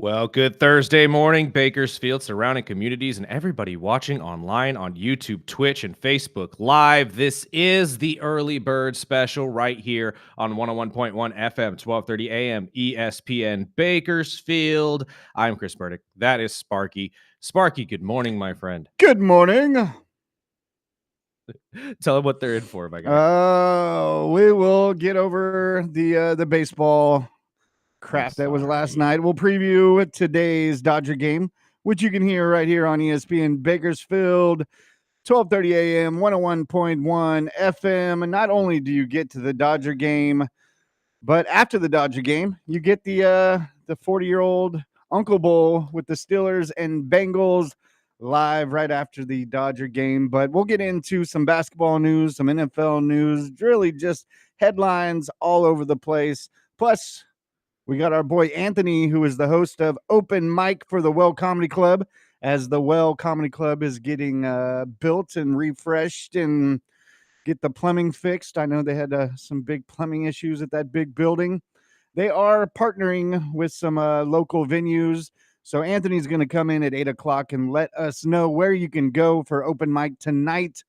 Well, good Thursday morning, Bakersfield, surrounding communities, and everybody watching online on YouTube, Twitch, and Facebook Live. This is the Early Bird Special right here on 101.1 FM, 1230 AM, ESPN Bakersfield. I'm Chris Burdick. That is Sparky. Sparky, good morning, my friend. Good morning. Tell them what they're in for, my guy. We will get over the baseball crap that was last sorry. night. We'll preview today's Dodger game, which you can hear right here on ESPN Bakersfield, 12:30 a.m., 101.1 FM. And not only do you get to the Dodger game, but after the Dodger game, you get the 40-year-old Uncle Bowl with the Steelers and Bengals live right after the Dodger game. But we'll get into some basketball news, some NFL news, really just headlines all over the place. Plus, we got our boy Anthony, who is the host of Open Mic for the Well Comedy Club, as the Well Comedy Club is getting built and refreshed and get the plumbing fixed. I know they had some big plumbing issues at that big building. They are partnering with some local venues. So Anthony's going to come in at 8 o'clock and let us know where you can go for open mic tonight.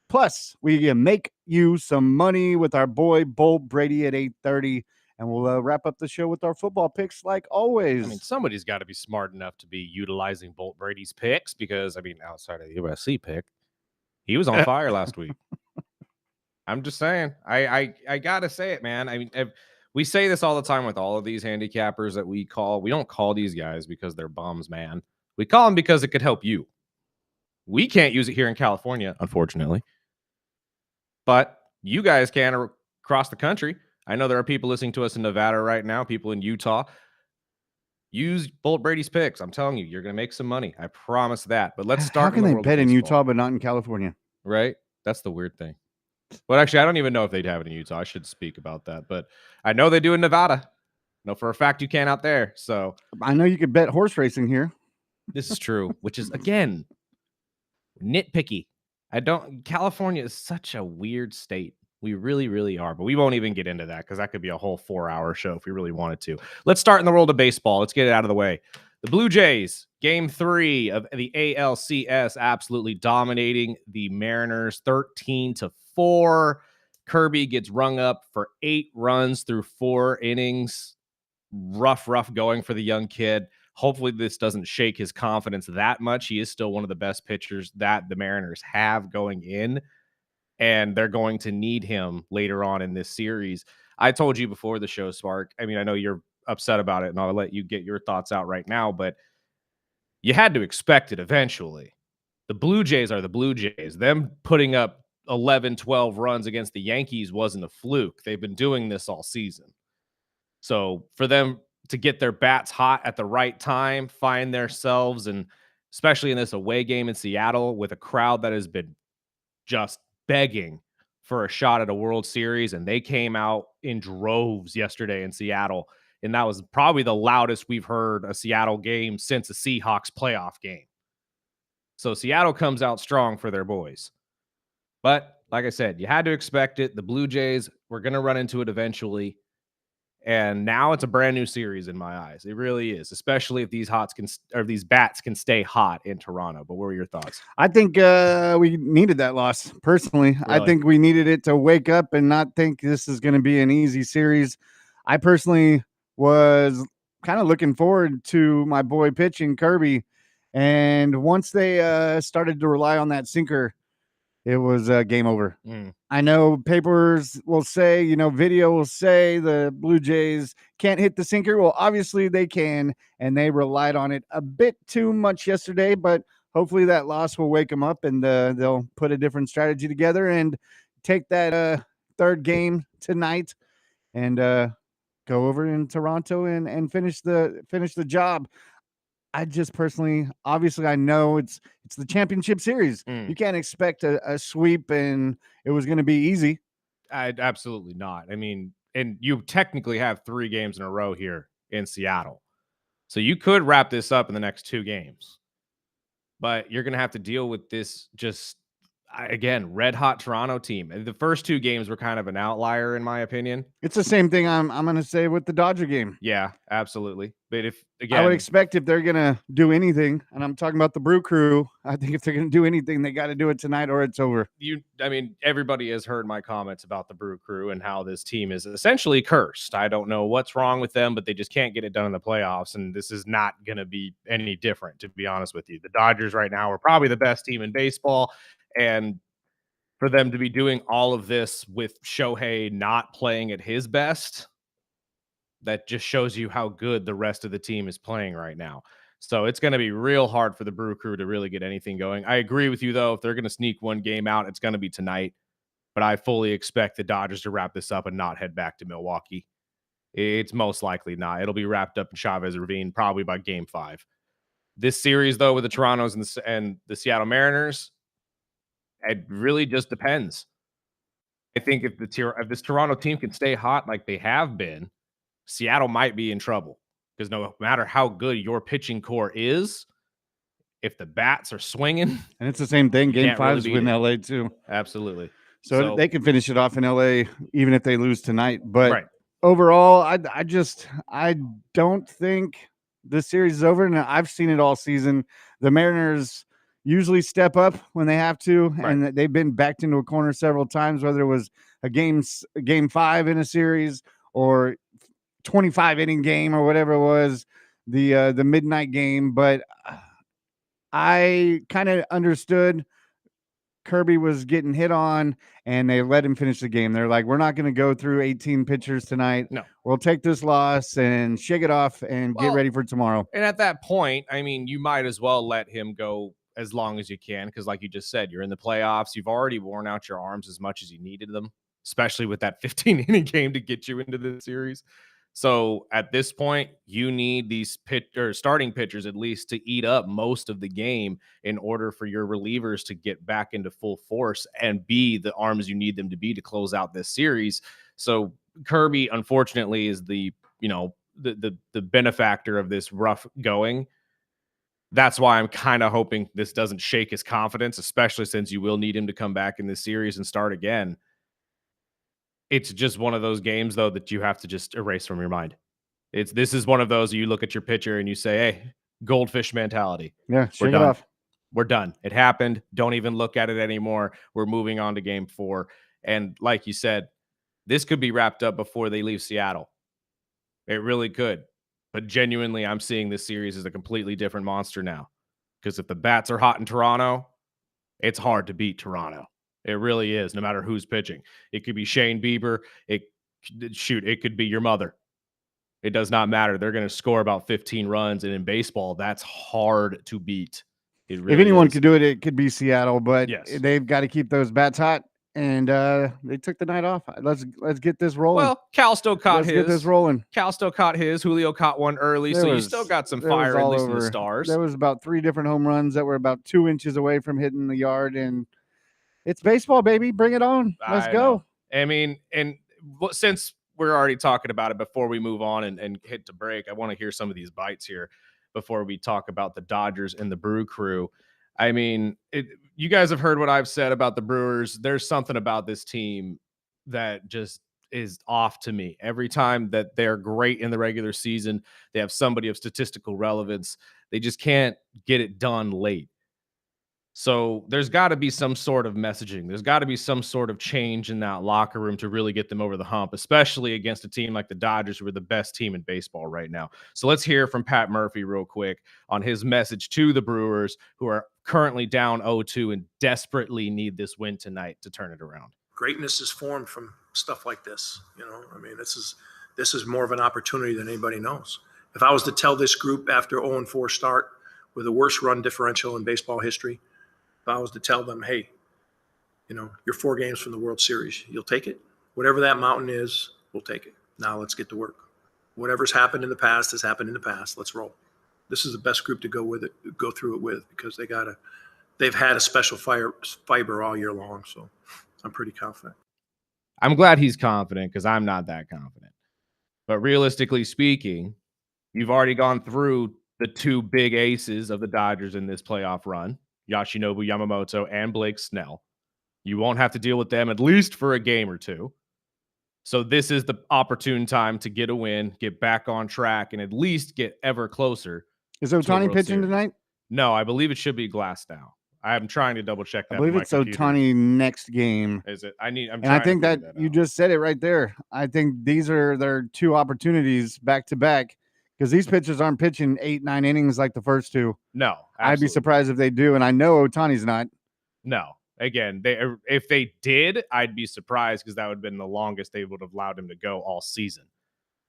Plus, we make you some money with our boy Bolt Brady at 8:30. And we'll wrap up the show with our football picks like always. I mean, somebody's got to be smart enough to be utilizing Bolt Brady's picks because, outside of the USC pick, he was on fire last week. I'm just saying. I gotta say it, man. I mean, we say this all the time with all of these handicappers that we call. We don't call these guys because they're bums, man. We call them because it could help you. We can't use it here in California, unfortunately, but you guys can across the country. I know there are people listening to us in Nevada right now, people in Utah. Use Bolt Brady's picks. I'm telling you, you're going to make some money. I promise that. But let's start. How can they bet in Utah but not in California? Right? That's the weird thing. Well, actually, I don't even know if they'd have it in Utah. I should speak about that. But I know they do in Nevada. No, for a fact you can out there. So I know you could bet horse racing here. This is true, which is, again, nitpicky. California is such a weird state. We really, really are. But we won't even get into that because that could be a whole 4-hour show if we really wanted to. Let's start in the world of baseball. Let's get it out of the way. The Blue Jays, game 3 of the ALCS, absolutely dominating the Mariners 13-4. Kirby gets rung up for 8 runs through 4 innings. Rough going for the young kid. Hopefully this doesn't shake his confidence that much. He is still one of the best pitchers that the Mariners have going in, and they're going to need him later on in this series. I told you before the show, Spark. I mean, I know you're upset about it, and I'll let you get your thoughts out right now, but you had to expect it eventually. The Blue Jays are the Blue Jays. Them putting up 11, 12 runs against the Yankees wasn't a fluke. They've been doing this all season. So for them to get their bats hot at the right time, find themselves, and especially in this away game in Seattle with a crowd that has been just begging for a shot at a World Series, and they came out in droves yesterday in Seattle, and that was probably the loudest we've heard a Seattle game since a Seahawks playoff game. So Seattle comes out strong for their boys. But like I said, you had to expect it. The Blue Jays were going to run into it eventually. And now it's a brand new series in my eyes. It really is, especially if these bats can stay hot in Toronto. But what were your thoughts? I think we needed that loss personally. Really? I think we needed it to wake up and not think this is going to be an easy series. I personally was kind of looking forward to my boy pitching Kirby. And once they started to rely on that sinker, it was game over. I know papers will say, video will say the Blue Jays can't hit the sinker. Well, obviously they can, and they relied on it a bit too much yesterday, but hopefully that loss will wake them up and they'll put a different strategy together and take that third game tonight and go over in Toronto and finish the job. I just personally, obviously, I know it's the championship series. You can't expect a sweep and it was going to be easy. Absolutely not. I mean, and you technically have 3 games in a row here in Seattle. So you could wrap this up in the next 2 games. But you're going to have to deal with this just, again, red hot Toronto team. The first 2 games were kind of an outlier, in my opinion. It's the same thing I'm going to say with the Dodger game. Yeah, absolutely. But if I would again, expect if they're going to do anything, and I'm talking about the Brew Crew, I think if they're going to do anything, they got to do it tonight or it's over. I mean, everybody has heard my comments about the Brew Crew and how this team is essentially cursed. I don't know what's wrong with them, but they just can't get it done in the playoffs. And this is not going to be any different, to be honest with you. The Dodgers right now are probably the best team in baseball. And for them to be doing all of this with Shohei not playing at his best, that just shows you how good the rest of the team is playing right now. So it's going to be real hard for the Brew Crew to really get anything going. I agree with you, though. If they're going to sneak one game out, it's going to be tonight. But I fully expect the Dodgers to wrap this up and not head back to Milwaukee. It's most likely not. It'll be wrapped up in Chavez Ravine probably by game 5. This series, though, with the Torontos and the Seattle Mariners, it really just depends. I think if this Toronto team can stay hot like they have been, Seattle might be in trouble because no matter how good your pitching core is, if the bats are swinging, and it's the same thing. Game 5's really in LA too. Absolutely. So they can finish it off in LA even if they lose tonight. But right. Overall, I don't think this series is over, and I've seen it all season. The Mariners usually step up when they have to, Right. and they've been backed into a corner several times, whether it was a game 5 in a series or 25 inning game or whatever it was, the midnight game. But I kind of understood Kirby was getting hit on, and they let him finish the game. They're like, we're not going to go through 18 pitchers tonight. No. We'll take this loss and shake it off and get ready for tomorrow. And at that point, I mean, you might as well let him go as long as you can because, like you just said, you're in the playoffs. You've already worn out your arms as much as you needed them, especially with that 15-inning game to get you into the series. So at this point, you need these starting pitchers at least to eat up most of the game in order for your relievers to get back into full force and be the arms you need them to be to close out this series. So Kirby, unfortunately, is the benefactor of this rough going. That's why I'm kind of hoping this doesn't shake his confidence, especially since you will need him to come back in this series and start again. It's just one of those games, though, that you have to just erase from your mind. This is one of those you look at your pitcher and you say, hey, goldfish mentality. Yeah, we're shake done. it off. We're done. It happened. Don't even look at it anymore. We're moving on to game 4. And like you said, this could be wrapped up before they leave Seattle. It really could. But genuinely, I'm seeing this series as a completely different monster now. Because if the bats are hot in Toronto, it's hard to beat Toronto. It really is, no matter who's pitching. It could be Shane Bieber. It could be your mother. It does not matter. They're going to score about 15 runs. And in baseball, that's hard to beat. It really if anyone is. could do it, it could be Seattle. But yes, they've got to keep those bats hot. And they took the night off. Let's get this rolling. Well, Cal still caught Let's get this rolling. Cal still caught his. Julio caught one early, so you still got some fire, at least in the stars. There was about 3 different home runs that were about 2 inches away from hitting the yard, and it's baseball, baby. Bring it on. Let's go. I mean, and since we're already talking about it, before we move on and hit to break, I want to hear some of these bites here before we talk about the Dodgers and the Brew Crew. I mean, you guys have heard what I've said about the Brewers. There's something about this team that just is off to me. Every time that they're great in the regular season, they have somebody of statistical relevance. They just can't get it done late. So there's got to be some sort of messaging. There's got to be some sort of change in that locker room to really get them over the hump, especially against a team like the Dodgers, who are the best team in baseball right now. So let's hear from Pat Murphy real quick on his message to the Brewers, who are currently down 0-2 and desperately need this win tonight to turn it around. Greatness is formed from stuff like this. I mean, this is more of an opportunity than anybody knows. If I was to tell this group after 0-4 start with the worst run differential in baseball history, if I was to tell them, hey, you're 4 games from the World Series, you'll take it. Whatever that mountain is, we'll take it. Now let's get to work. Whatever's happened in the past has happened in the past. Let's roll. This is the best group to go through it with, because they've had a special fiber all year long. So I'm pretty confident. I'm glad he's confident, because I'm not that confident. But realistically speaking, you've already gone through the 2 big aces of the Dodgers in this playoff run, Yoshinobu Yamamoto and Blake Snell. You won't have to deal with them at least for a game or two. So this is the opportune time to get a win, get back on track, and at least get ever closer Is to a Ohtani World pitching Series. tonight? No, I believe it should be Glass now. I'm trying to double check I that. believe on my it's computer. Ohtani next game. Is it? I'm And trying I think to that figure you out. just said it right there. I think these are their two opportunities back to back because these pitchers aren't pitching 8-9 innings like the first two. No, I'd be absolutely. surprised if they do, and I know Ohtani's not. No. Again, if they did, I'd be surprised because that would have been the longest they would have allowed him to go all season.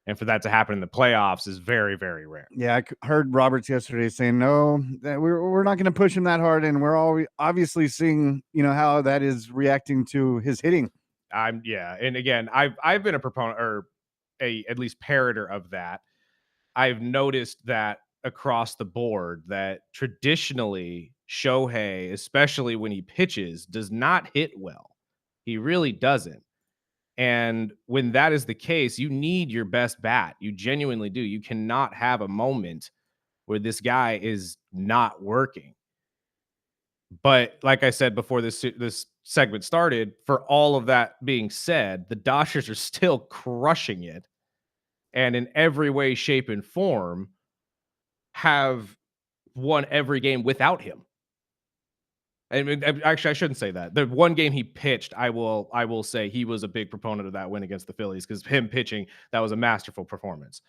And for that to happen in the playoffs is very, very rare. Yeah, I heard Roberts yesterday saying no, that we're not going to push him that hard, and we're all obviously seeing how that is reacting to his hitting. And again, I've been a proponent or at least parroter of that. I've noticed that across the board that traditionally Shohei, especially when he pitches, does not hit well. He really doesn't. And when that is the case, you need your best bat. You genuinely do. You cannot have a moment where this guy is not working. But like I said before this segment started, for all of that being said, the Dodgers are still crushing it, and in every way, shape, and form have won every game without him. I mean, actually, I shouldn't say that. The one game he pitched, I will say he was a big proponent of that win against the Phillies because him pitching, that was a masterful performance.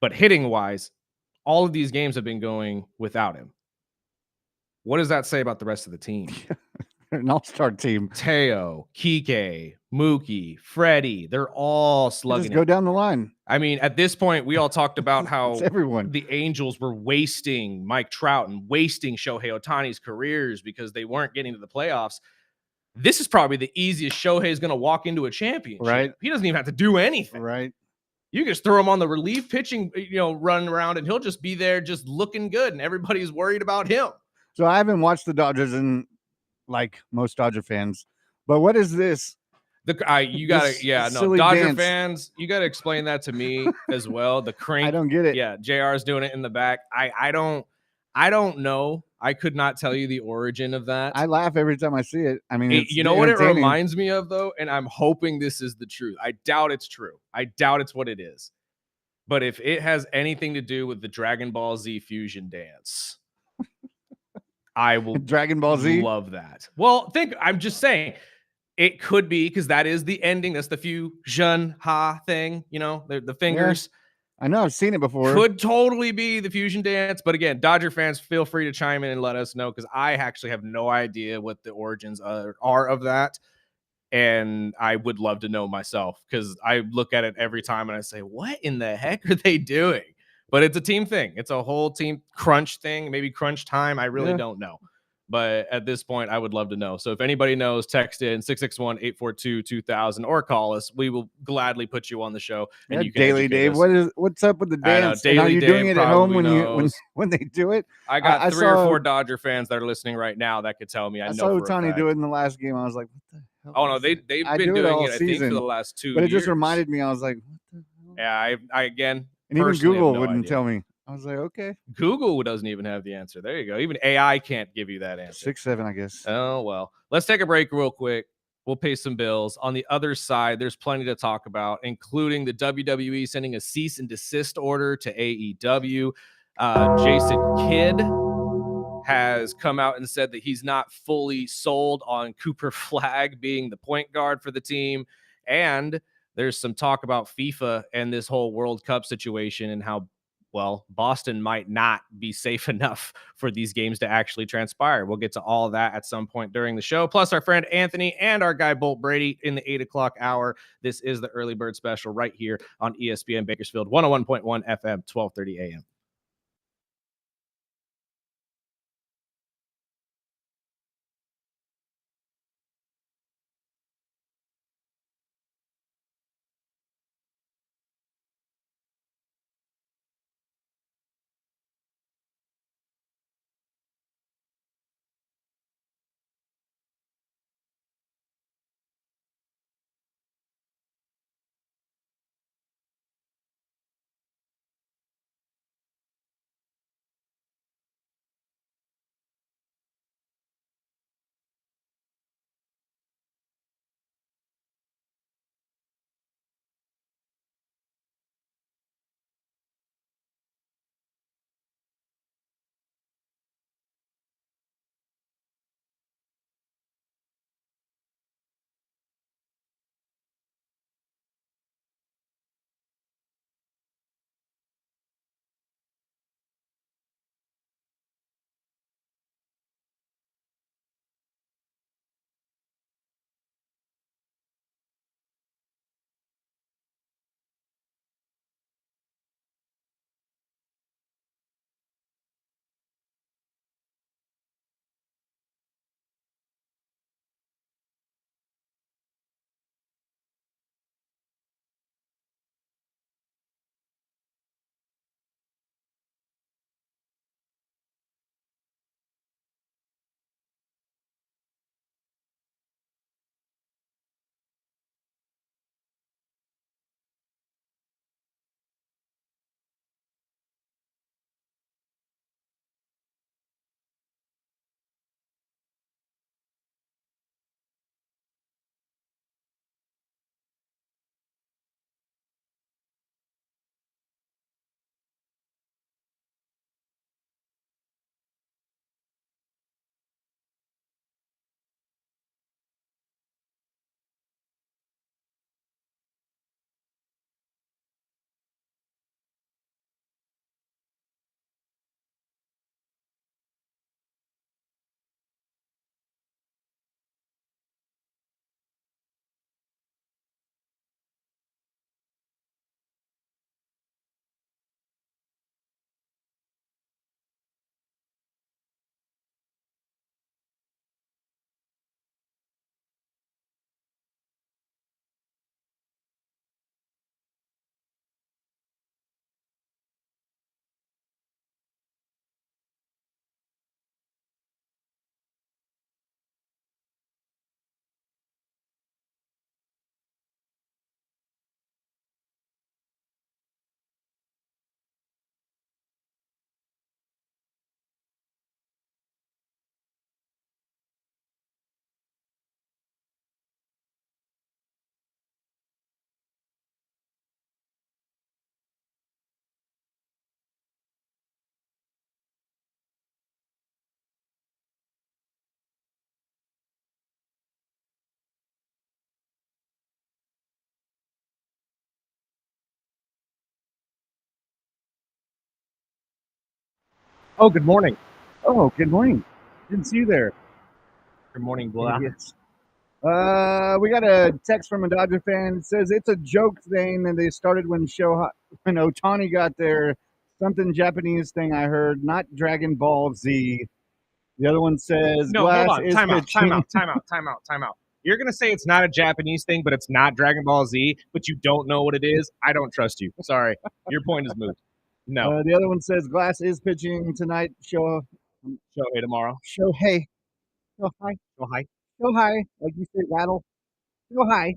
But hitting wise, all of these games have been going without him. What does that say about the rest of the team? An all-star team. Teo, Kike, Mookie, Freddie, they're all slugging Just go it. down the line. I mean, at this point, we all talked about how It's everyone. the Angels were wasting Mike Trout and wasting Shohei Ohtani's careers because they weren't getting to the playoffs. This is probably the easiest Shohei is going to walk into a championship. Right. He doesn't even have to do anything. Right. You just throw him on the relief pitching, running around, and he'll just be there just looking good, and everybody's worried about him. So I haven't watched the Dodgers in like most Dodger fans, but what is this? Dodger dance. fans, you gotta explain that to me as well. The crank, I don't get it. Yeah, JR's doing it in the back. I don't know. I could not tell you the origin of that. I laugh every time I see it. I mean, it's You know what it entertaining. reminds me of though, and I'm hoping this is the truth. I doubt it's true. I doubt it's what it is. But if it has anything to do with the Dragon Ball Z fusion dance, I will Dragon Ball Z. love that. Well, I'm just saying it could be because that is the ending. That's the fusion ha thing, the fingers. I know I've seen it before. Could totally be the fusion dance. But again, Dodger fans, feel free to chime in and let us know because I actually have no idea what the origins are of that. And I would love to know myself because I look at it every time and I say, what in the heck are they doing? But it's a team thing. It's a whole team crunch thing, maybe crunch time. I really don't know. But at this point, I would love to know. So if anybody knows, text in 661-842-2000 or call us. We will gladly put you on the show. And you can Daily educate Dave, us. what's up with the dance? Daily are you Dave doing it at home probably when they do it? I got I three or saw- four Dodger fans that are listening right now that could tell me. I know saw for a Ohtani fact. do it in the last game. I was like, what the hell? Oh no, is they've it? been I do doing all it. I think season, for the last 2 years. but it just reminded me. I was like, what the hell? Yeah, I again. And even personally have Google no wouldn't idea. tell me. I was like, okay, Google doesn't even have the answer. There you go. Even AI can't give you that answer. 6-7, I guess. Oh, well. Let's take a break real quick. We'll pay some bills. On the other side, there's plenty to talk about, including the WWE sending a cease and desist order to AEW. Jason Kidd has come out and said that he's not fully sold on Cooper Flagg being the point guard for the team. And there's some talk about FIFA and this whole World Cup situation and how, well, Boston might not be safe enough for these games to actually transpire. We'll get to all of that at some point during the show. Plus, our friend Anthony and our guy Bolt Brady in the 8 o'clock hour. This is the Early Bird Special right here on ESPN Bakersfield, 101.1 FM, 1230 a.m. Oh, good morning. Oh, good morning. Didn't see you there. Good morning, Blah. Idiots. We got a text from a Dodger fan. It says it's a joke thing, and they started when Otani got there. Something Japanese thing I heard, not Dragon Ball Z. The other one says No, hold Glass on. is Time out. pitching. You're going to say it's not a Japanese thing, but it's not Dragon Ball Z, but you don't know what it is? I don't trust you. Sorry. Your point is moot. No. The other one says Glass is pitching tonight. Shohei tomorrow. Shohei. Shohei. Shohei. Shohei. Like you say, rattle. Shohei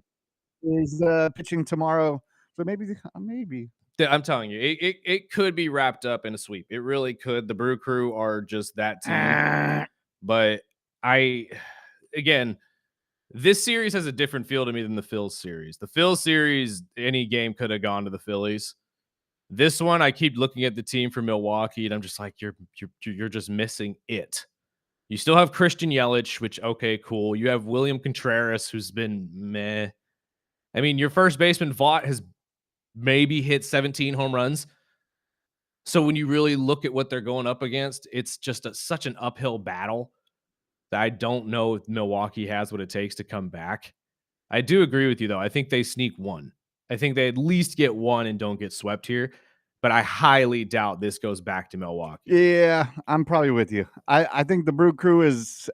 is pitching tomorrow. So maybe. I'm telling you, it could be wrapped up in a sweep. It really could. The Brew Crew are just that team. But again, this series has a different feel to me than the Phils series. The Phils series, any game could have gone to the Phillies. This one, I keep looking at the team from Milwaukee, and I'm just like, you're just missing it. You still have Christian Yelich, which okay, cool. You have William Contreras, who's been meh. I mean, your first baseman Vaught has maybe hit 17 home runs. So when you really look at what they're going up against, it's just such an uphill battle that I don't know if Milwaukee has what it takes to come back. I do agree with you, though. I think they sneak one. I think they at least get one and don't get swept here. But I highly doubt this goes back to Milwaukee. Yeah, I'm probably with you. I think the Brew Crew is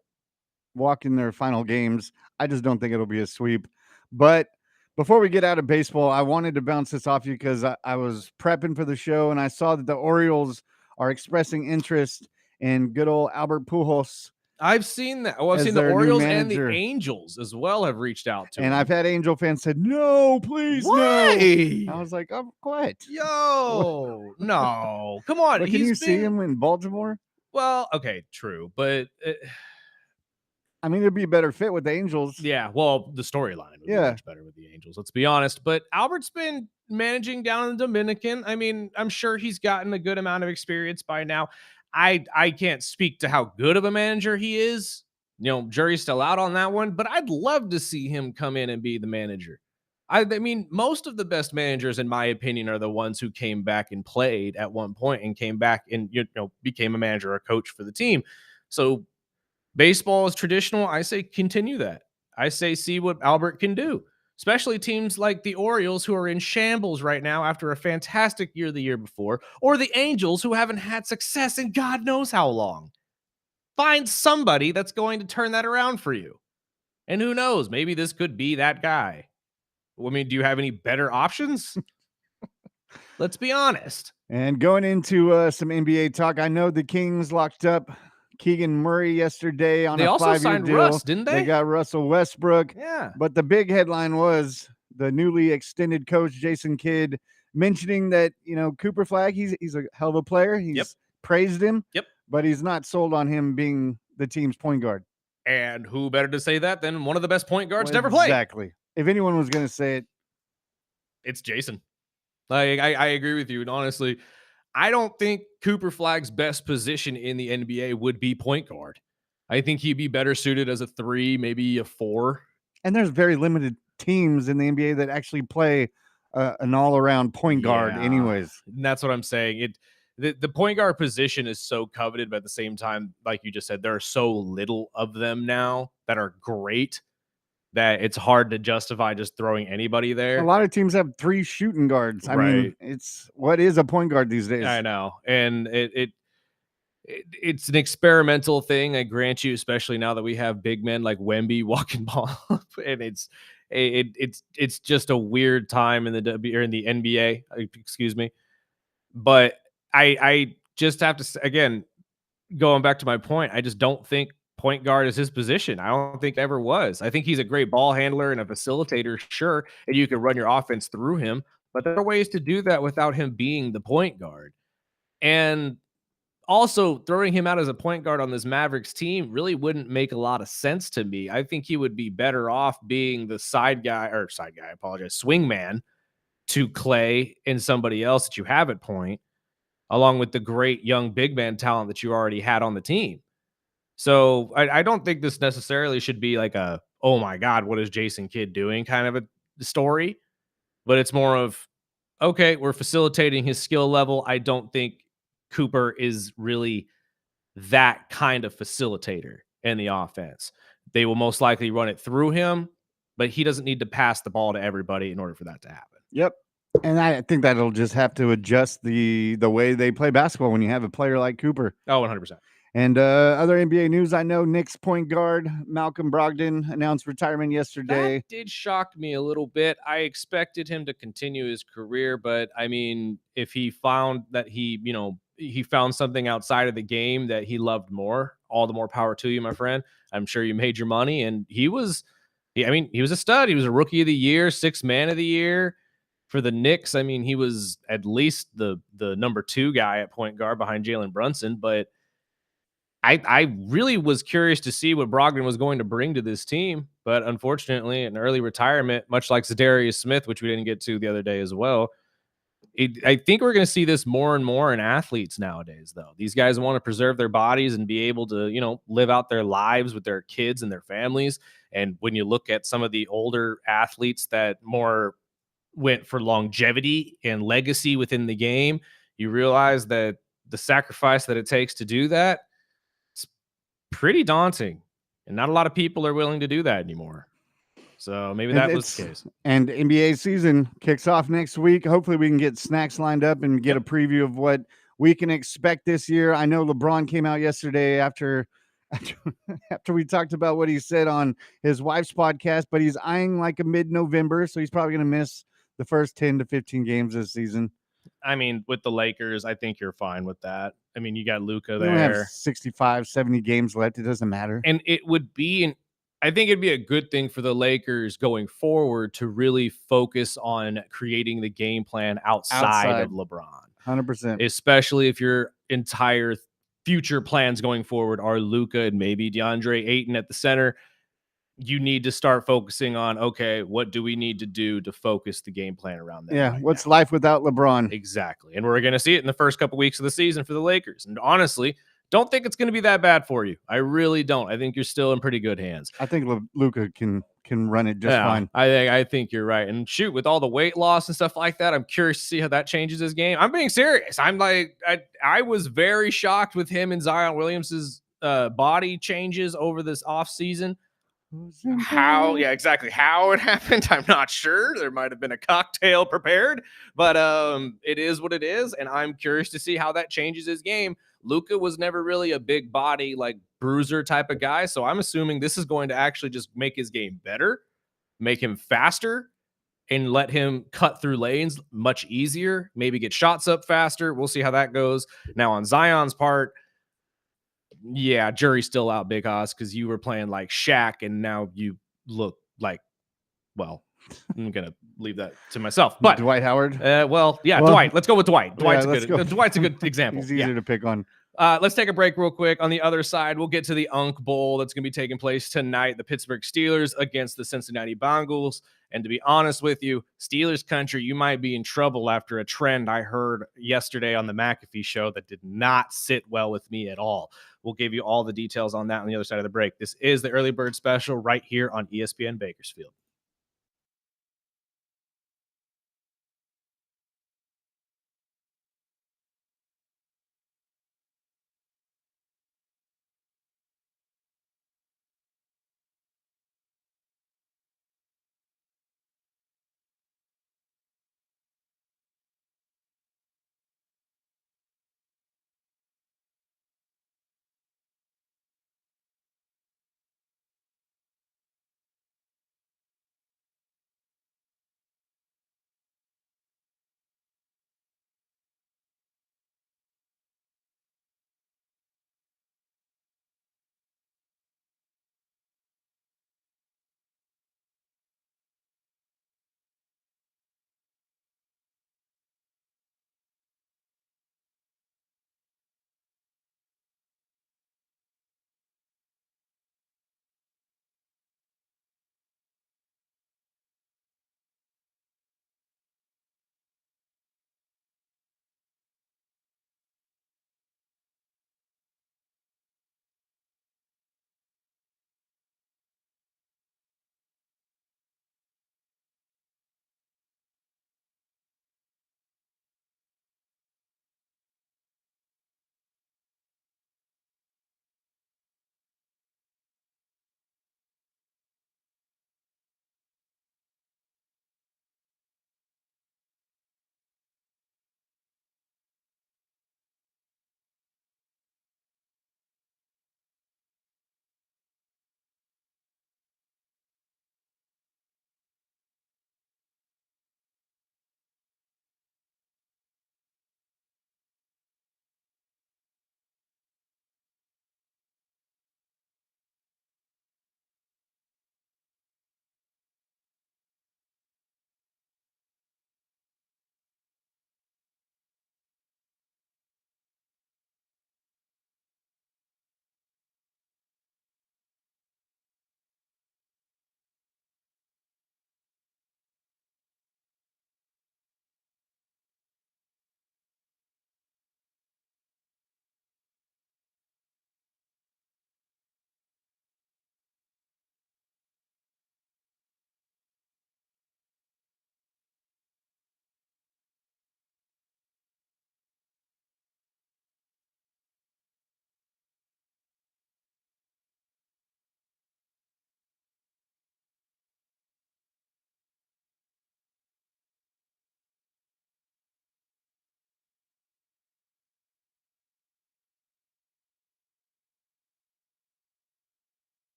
walking their final games. I just don't think it'll be a sweep. But before we get out of baseball, I wanted to bounce this off you because I was prepping for the show and I saw that the Orioles are expressing interest in good old Albert Pujols. I've seen that. Well, I've as seen the their new Orioles and the manager. Angels as well have reached out to And him. I've had Angel fans said, no, please, Why? no. I was like, oh, what? Yo, no. Come on. But can you see him in Baltimore? Well, okay, true. But I mean, it'd be a better fit with the Angels. yeah, well, the storyline would be much better with the Angels. Let's be honest. But Albert's been managing down in the Dominican. I mean, I'm sure he's gotten a good amount of experience by now. I can't speak to how good of a manager he is. You know, jury's still out on that one, but I'd love to see him come in and be the manager. I mean, most of the best managers, in my opinion, are the ones who came back and played at one point and came back and became a manager or a coach for the team. So baseball is traditional. I say continue that. I say see what Albert can do, especially teams like the Orioles who are in shambles right now after a fantastic year the year before, or the Angels who haven't had success in God knows how long. Find somebody that's going to turn that around for you. And who knows, maybe this could be that guy. I mean, do you have any better options? Let's be honest. And going into some NBA talk, I know the Kings locked up Keegan Murray yesterday on They a also 5-year signed deal. Russ, didn't they? They got Russell Westbrook. Yeah. But the big headline was the newly extended coach, Jason Kidd, mentioning that, Cooper Flagg, he's a hell of a player. He's praised him. Yep. But he's not sold on him being the team's point guard. And who better to say that than one of the best point guards to ever play? Exactly. If anyone was going to say it, it's Jason. Like, I agree with you. And honestly, I don't think Cooper Flagg's best position in the NBA would be point guard. I think he'd be better suited as a 3, maybe a 4. And there's very limited teams in the NBA that actually play an all-around point guard anyways. And that's what I'm saying. The point guard position is so coveted, but at the same time, like you just said, there are so little of them now that are great that it's hard to justify just throwing anybody there. A lot of teams have 3 shooting guards. I mean, what is a point guard these days? I know. And it's an experimental thing, I grant you, especially now that we have big men like Wemby walking ball up. And it's just a weird time in the NBA, excuse me. But I just have to, again, going back to my point, I just don't think point guard is his position. I don't think ever was. I think he's a great ball handler and a facilitator, sure, and you can run your offense through him, but there are ways to do that without him being the point guard. And also, throwing him out as a point guard on this Mavericks team really wouldn't make a lot of sense to me. I think he would be better off being the swing man to Clay and somebody else that you have at point, along with the great young big man talent that you already had on the team. So I don't think this necessarily should be like a, oh my God, what is Jason Kidd doing kind of a story, but it's more of, okay, we're facilitating his skill level. I don't think Cooper is really that kind of facilitator in the offense. They will most likely run it through him, but he doesn't need to pass the ball to everybody in order for that to happen. Yep. And I think that'll just have to adjust the way they play basketball when you have a player like Cooper. Oh, 100%. And other NBA news, I know Knicks point guard Malcolm Brogdon announced retirement yesterday. That did shock me a little bit. I expected him to continue his career, but I mean, if he found that he found something outside of the game that he loved more, all the more power to you, my friend. I'm sure you made your money. And he was a stud. He was a rookie of the year, sixth man of the year for the Knicks. I mean, he was at least the number 2 guy at point guard behind Jalen Brunson, but I really was curious to see what Brogdon was going to bring to this team, but unfortunately, an early retirement, much like Zadarius Smith, which we didn't get to the other day as well. I think we're going to see this more and more in athletes nowadays, though. These guys want to preserve their bodies and be able to, live out their lives with their kids and their families. And when you look at some of the older athletes that more went for longevity and legacy within the game, you realize that the sacrifice that it takes to do that, pretty daunting, and not a lot of people are willing to do that anymore. So maybe that was the case. And NBA season kicks off next week. Hopefully we can get snacks lined up and get a preview of what we can expect this year. I know LeBron came out yesterday after we talked about what he said on his wife's podcast, but he's eyeing like a mid-November, so he's probably going to miss the first 10 to 15 games this season. I mean, with the Lakers, I think you're fine with that. I mean, you got Luka They only have there. 65, 70 games left. It doesn't matter. And I think it'd be a good thing for the Lakers going forward to really focus on creating the game plan outside of LeBron. 100%. Especially if your entire future plans going forward are Luka and maybe DeAndre Ayton at the center. You need to start focusing on, okay, what do we need to do to focus the game plan around that? Yeah, what's life without LeBron? Exactly. And we're going to see it in the first couple weeks of the season for the Lakers. And honestly, don't think it's going to be that bad for you. I really don't. I think you're still in pretty good hands. I think Luka can run it just fine. I think you're right. And shoot, with all the weight loss and stuff like that, I'm curious to see how that changes his game. I'm being serious. I'm like, I was very shocked with him and Zion Williams's body changes over this offseason. How it happened, I'm not sure. There might have been a cocktail prepared, but it is what it is, and I'm curious to see how that changes his game. Luka was never really a big body, like bruiser type of guy, so I'm assuming this is going to actually just make his game better, make him faster, and let him cut through lanes much easier, maybe get shots up faster. We'll see how that goes. Now on Zion's part, yeah, jury's still out, Big Hoss, because you were playing like Shaq, and now you look like, well, I'm gonna leave that to myself. But Dwight Howard. Dwight. Let's go with Dwight. Dwight's Dwight's a good example. He's easier to pick on. Let's take a break real quick. On the other side, we'll get to the Unk Bowl that's going to be taking place tonight. The Pittsburgh Steelers against the Cincinnati Bengals. And to be honest with you, Steelers country, you might be in trouble after a trend I heard yesterday on the McAfee show that did not sit well with me at all. We'll give you all the details on that on the other side of the break. This is the Early Bird Special right here on ESPN Bakersfield.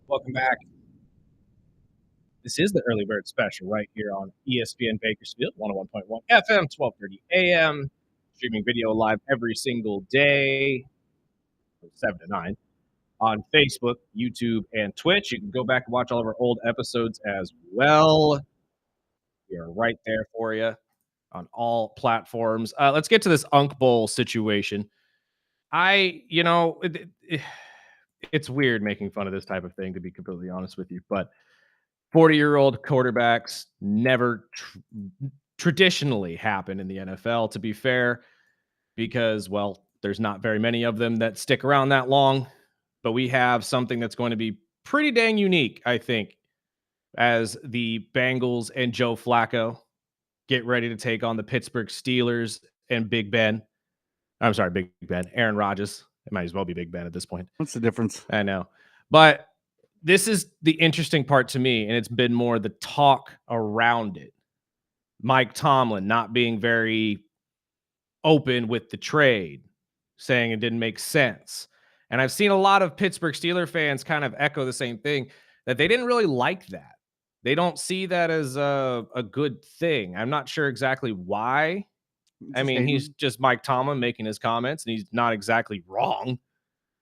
Welcome back. This is the Early Bird Special right here on ESPN Bakersfield, 101.1 FM, 1230 AM. Streaming video live every single day from 7 to 9 on Facebook, YouTube, and Twitch. You can go back and watch all of our old episodes as well. We are right there for you on all platforms. Let's get to this Unk Bowl situation. It's weird making fun of this type of thing, to be completely honest with you, but 40-year-old quarterbacks never traditionally happen in the NFL, to be fair, because, well, there's not very many of them that stick around that long. But we have something that's going to be pretty dang unique, I think, as the Bengals and Joe Flacco get ready to take on the Pittsburgh Steelers and Big Ben. I'm sorry, Big Ben, Aaron Rodgers. It might as well be Big Ben at this point. What's the difference? I know. But this is the interesting part to me, and it's been more the talk around it. Mike Tomlin not being very open with the trade, saying it didn't make sense. And I've seen a lot of Pittsburgh Steelers fans kind of echo the same thing, that they didn't really like that. They don't see that as a good thing. I'm not sure exactly why. I mean, he's just Mike Tomlin making his comments, and he's not exactly wrong.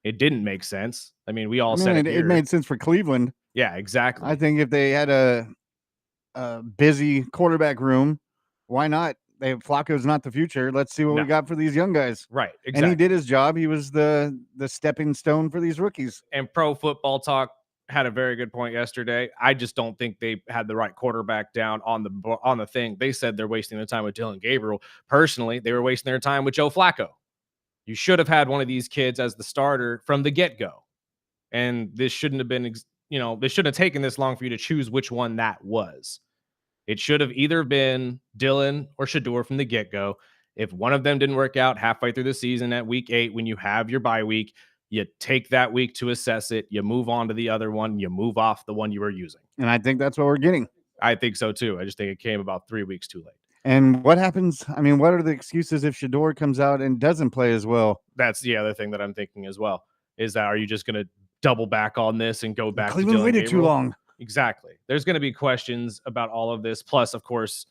It didn't make sense. I mean, we all said it made sense for Cleveland. Yeah, exactly. I think if they had a busy quarterback room, why not? Flacco's not the future. Let's see what we got for these young guys. Right, exactly. And he did his job. He was the stepping stone for these rookies. And Pro Football Talk had a very good point yesterday. I just don't think they had the right quarterback down on the thing. They said they're wasting their time with Dylan Gabriel. Personally, they were wasting their time with Joe Flacco. You should have had one of these kids as the starter from the get-go. And this shouldn't have been, this shouldn't have taken this long for you to choose which one that was. It should have either been Dylan or Shedeur from the get-go. If one of them didn't work out halfway through the season at week 8, when you have your bye week, you take that week to assess it. You move on to the other one. You move off the one you were using. And I think that's what we're getting. I think so, too. I just think it came about 3 weeks too late. And what happens? I mean, what are the excuses if Shedeur comes out and doesn't play as well? That's the other thing that I'm thinking as well, is that are you just going to double back on this and go back Cleveland to Dylan waited Gabriel? Too long. Exactly. There's going to be questions about all of this. Plus, of course,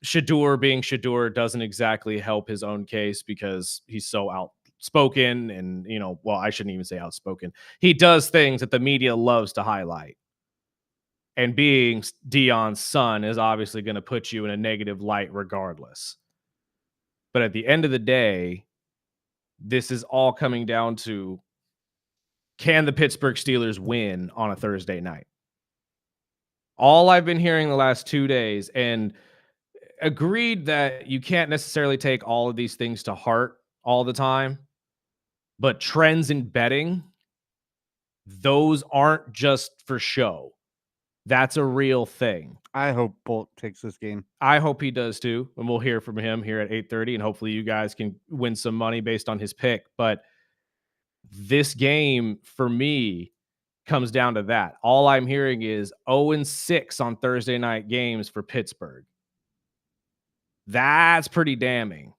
Shedeur being Shedeur doesn't exactly help his own case because he's so outspoken and, well, I shouldn't even say outspoken. He does things that the media loves to highlight. And being Deion's son is obviously going to put you in a negative light regardless. But at the end of the day, this is all coming down to, can the Pittsburgh Steelers win on a Thursday night? All I've been hearing the last 2 days, and agreed that you can't necessarily take all of these things to heart all the time, but trends in betting, those aren't just for show. That's a real thing. I hope Bolt takes this game. I hope he does too, and we'll hear from him here at 8:30, and hopefully you guys can win some money based on his pick. But this game, for me, comes down to that. All I'm hearing is 0-6 on Thursday night games for Pittsburgh. That's pretty damning,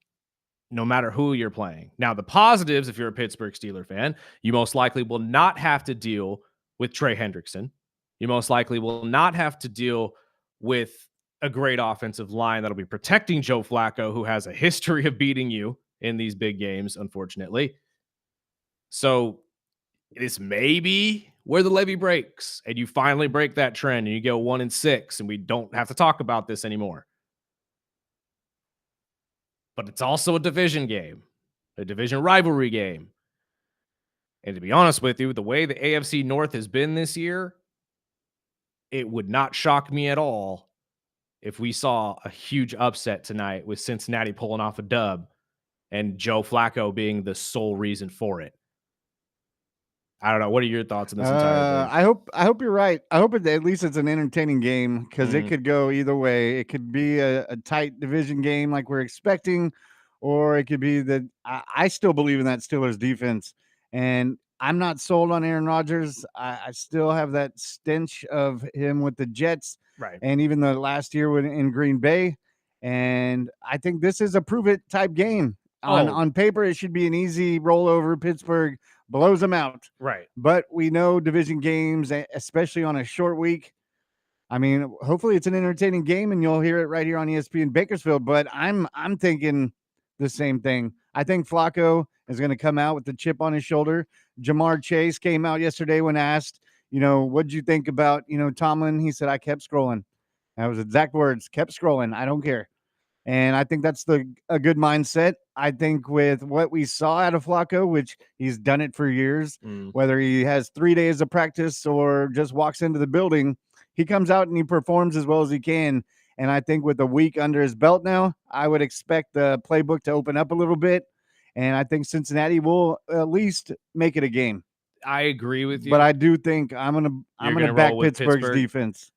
no matter who you're playing. Now, the positives, if you're a Pittsburgh Steelers fan, you most likely will not have to deal with Trey Hendrickson. You most likely will not have to deal with a great offensive line that'll be protecting Joe Flacco, who has a history of beating you in these big games, unfortunately. So this may be where the levee breaks, and you finally break that trend, and you go 1-6, and we don't have to talk about this anymore. But it's also a division game, a division rivalry game. And to be honest with you, the way the AFC North has been this year, it would not shock me at all if we saw a huge upset tonight with Cincinnati pulling off a dub and Joe Flacco being the sole reason for it. I don't know. What are your thoughts on this entire thing? I hope you're right. I hope at least it's an entertaining game, because it could go either way. It could be a tight division game like we're expecting, or it could be that I still believe in that Steelers defense, and I'm not sold on Aaron Rodgers. I still have that stench of him with the Jets, Right? And even the last year in Green Bay. And I think this is a prove it type game. On paper, it should be an easy rollover. Pittsburgh blows them out. Right. But we know division games, especially on a short week. I mean, hopefully it's an entertaining game, and you'll hear it right here on ESPN Bakersfield. But I'm thinking the same thing. I think Flacco is going to come out with the chip on his shoulder. Jamar Chase came out yesterday when asked, what'd you think about, Tomlin? He said, I kept scrolling. That was exact words, kept scrolling. I don't care. And I think that's a good mindset. I think with what we saw out of Flacco, which he's done it for years, whether he has 3 days of practice or just walks into the building, he comes out and he performs as well as he can. And I think with a week under his belt now, I would expect the playbook to open up a little bit. And I think Cincinnati will at least make it a game. I agree with you. But I do think I'm gonna back Pittsburgh's defense.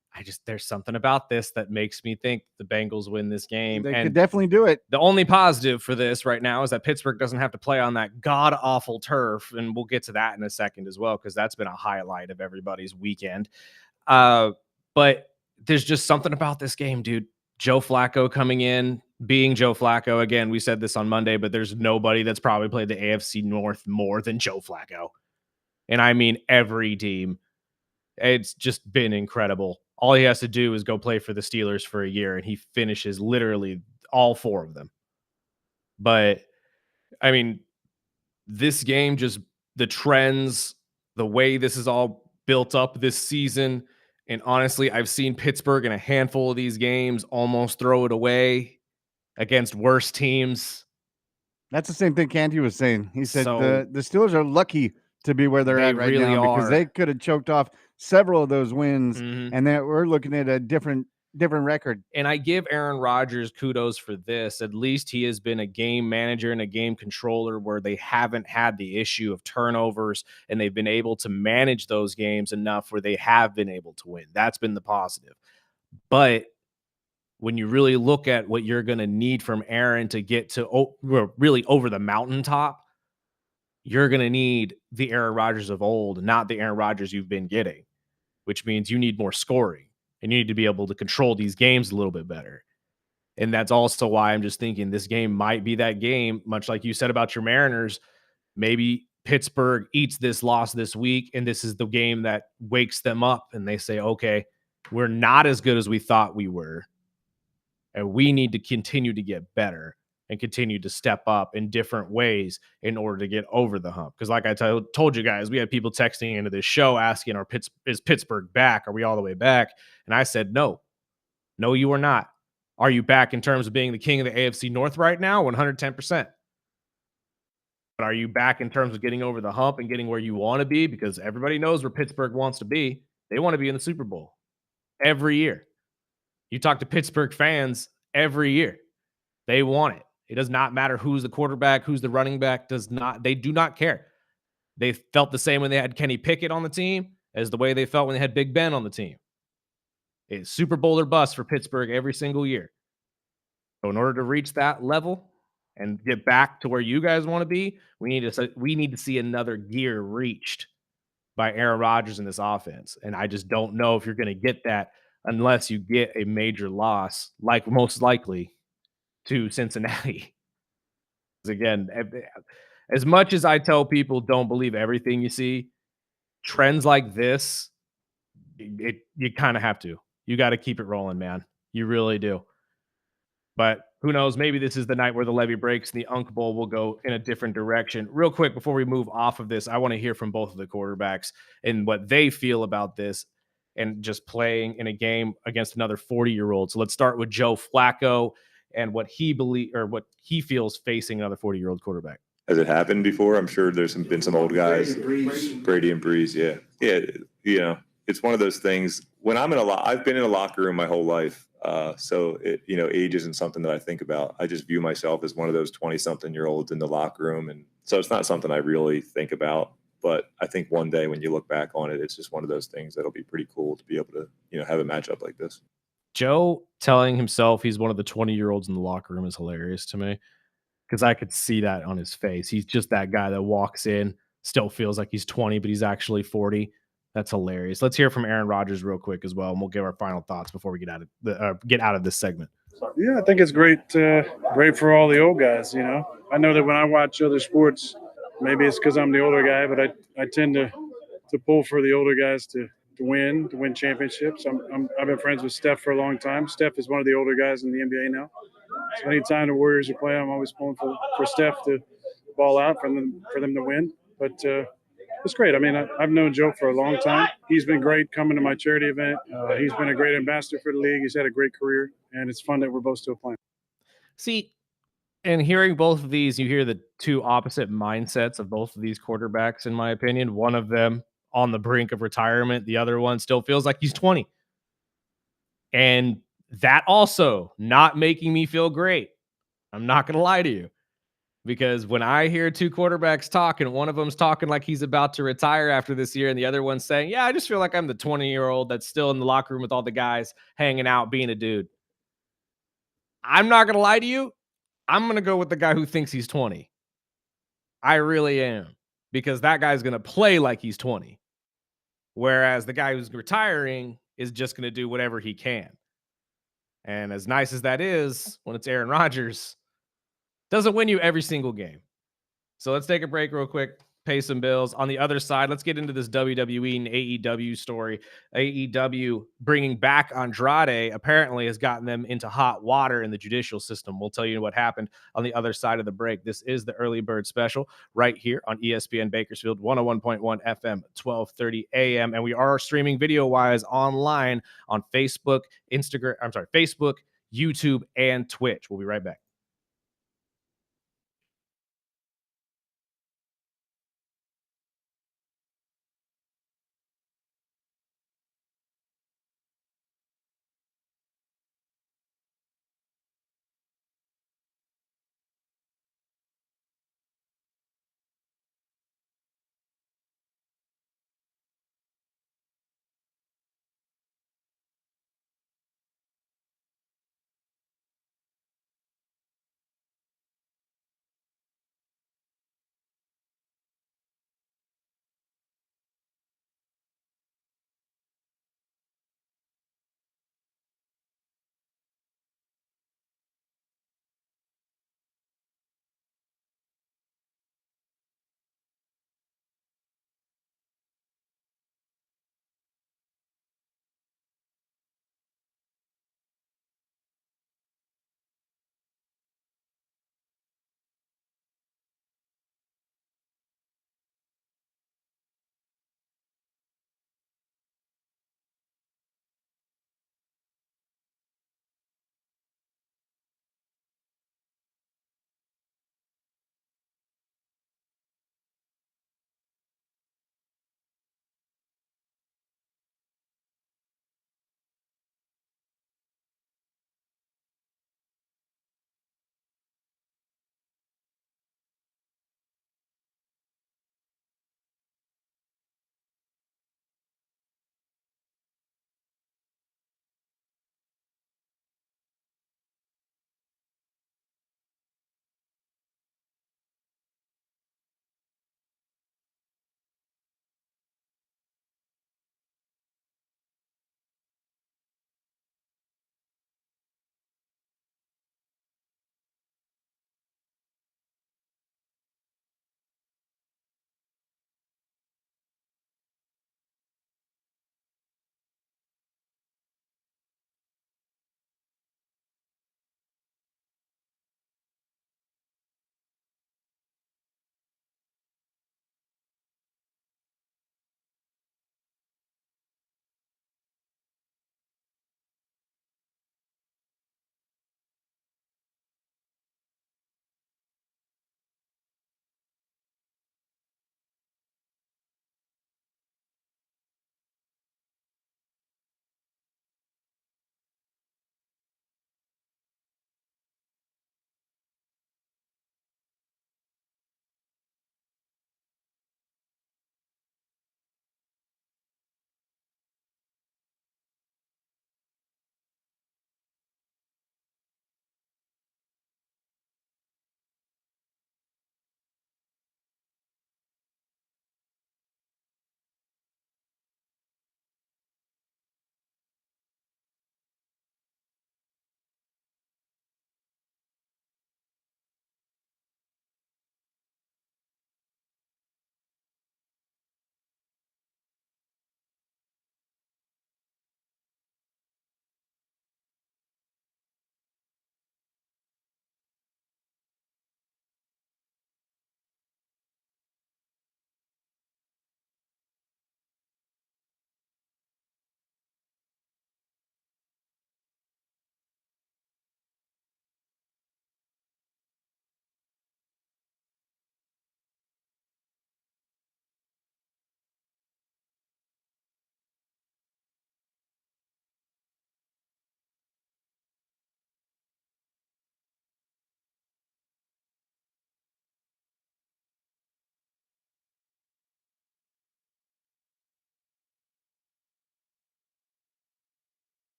There's something about this that makes me think the Bengals win this game. They could definitely do it. The only positive for this right now is that Pittsburgh doesn't have to play on that god-awful turf, and we'll get to that in a second as well, because that's been a highlight of everybody's weekend. But there's just something about this game, dude. Joe Flacco coming in, being Joe Flacco. Again, we said this on Monday, but there's nobody that's probably played the AFC North more than Joe Flacco. And I mean every team. It's just been incredible. All he has to do is go play for the Steelers for a year, and he finishes literally all 4 of them. But, I mean, this game, just the trends, the way this is all built up this season, and honestly, I've seen Pittsburgh in a handful of these games almost throw it away against worse teams. That's the same thing Canty was saying. He said the Steelers are lucky to be where they're at right really now, because they could have choked off several of those wins, and then we're looking at a different record. And I give Aaron Rodgers kudos for this. At least he has been a game manager and a game controller where they haven't had the issue of turnovers, and they've been able to manage those games enough where they have been able to win. That's been the positive. But when you really look at what you're going to need from Aaron to get to really over the mountaintop, you're going to need the Aaron Rodgers of old, not the Aaron Rodgers you've been getting, which means you need more scoring, and you need to be able to control these games a little bit better. And that's also why I'm just thinking this game might be that game, much like you said about your Mariners. Maybe Pittsburgh eats this loss this week, and this is the game that wakes them up, and they say, okay, we're not as good as we thought we were, and we need to continue to get better and continue to step up in different ways in order to get over the hump. Because like I told you guys, we had people texting into this show asking, is Pittsburgh back? Are we all the way back? And I said, no, you are not. Are you back in terms of being the king of the AFC North right now? 110%. But are you back in terms of getting over the hump and getting where you want to be? Because everybody knows where Pittsburgh wants to be. They want to be in the Super Bowl every year. You talk to Pittsburgh fans every year. They want it. It does not matter who's the quarterback, who's the running back. They do not care. They felt the same when they had Kenny Pickett on the team as the way they felt when they had Big Ben on the team. It's Super Bowl or bust for Pittsburgh every single year. So in order to reach that level and get back to where you guys want to be, we need to see another gear reached by Aaron Rodgers in this offense. And I just don't know if you're going to get that unless you get a major loss, like most likely to Cincinnati. Again, as much as I tell people don't believe everything you see, trends like this, you kind of have to. You got to keep it rolling, man. You really do. But who knows? Maybe this is the night where the levee breaks and the Unk Bowl will go in a different direction. Real quick, before we move off of this, I want to hear from both of the quarterbacks and what they feel about this and just playing in a game against another 40-year-old. So let's start with Joe Flacco and what he feels facing another 40-year-old quarterback. Has it happened before? I'm sure there's been some old guys. Brady and Breeze, yeah. Yeah, it's one of those things. When I've been in a locker room my whole life. So age isn't something that I think about. I just view myself as one of those 20-something-year-olds in the locker room. And so it's not something I really think about. But I think one day when you look back on it, it's just one of those things that'll be pretty cool to be able to, have a matchup like this. Joe telling himself he's one of the 20-year-olds in the locker room is hilarious to me because I could see that on his face. He's just that guy that walks in, still feels like he's 20, but he's actually 40. That's hilarious. Let's hear from Aaron Rodgers real quick as well, and we'll give our final thoughts before we get out of this segment. Yeah, I think it's great for all the old guys. I know that when I watch other sports, maybe it's because I'm the older guy, but I tend to pull for the older guys to win championships. I've been friends with Steph for a long time. Steph is one of the older guys in the NBA now. So anytime the Warriors are playing, I'm always pulling for Steph to ball out for them to win. But it's great. I mean, I've known Joe for a long time. He's been great coming to my charity event. He's been a great ambassador for the league. He's had a great career, and it's fun that we're both still playing. See, and hearing both of these, you hear the two opposite mindsets of both of these quarterbacks, in my opinion. One of them on the brink of retirement, the other one still feels like he's 20. And that also not making me feel great. I'm not going to lie to you. Because when I hear two quarterbacks talk and one of them's talking like he's about to retire after this year and the other one's saying, yeah, I just feel like I'm the 20-year-old that's still in the locker room with all the guys hanging out, being a dude. I'm not going to lie to you. I'm going to go with the guy who thinks he's 20. I really am. Because that guy's going to play like he's 20. Whereas the guy who's retiring is just going to do whatever he can. And as nice as that is, when it's Aaron Rodgers, doesn't win you every single game. So let's take a break real quick, pay some bills. On the other side, let's get into this WWE and AEW story. AEW bringing back Andrade apparently has gotten them into hot water in the judicial system. We'll tell you what happened on the other side of the break. This is the Early Bird Special right here on ESPN Bakersfield, 101.1 FM, 1230 AM. And we are streaming video-wise online on Facebook, Facebook, YouTube, and Twitch. We'll be right back.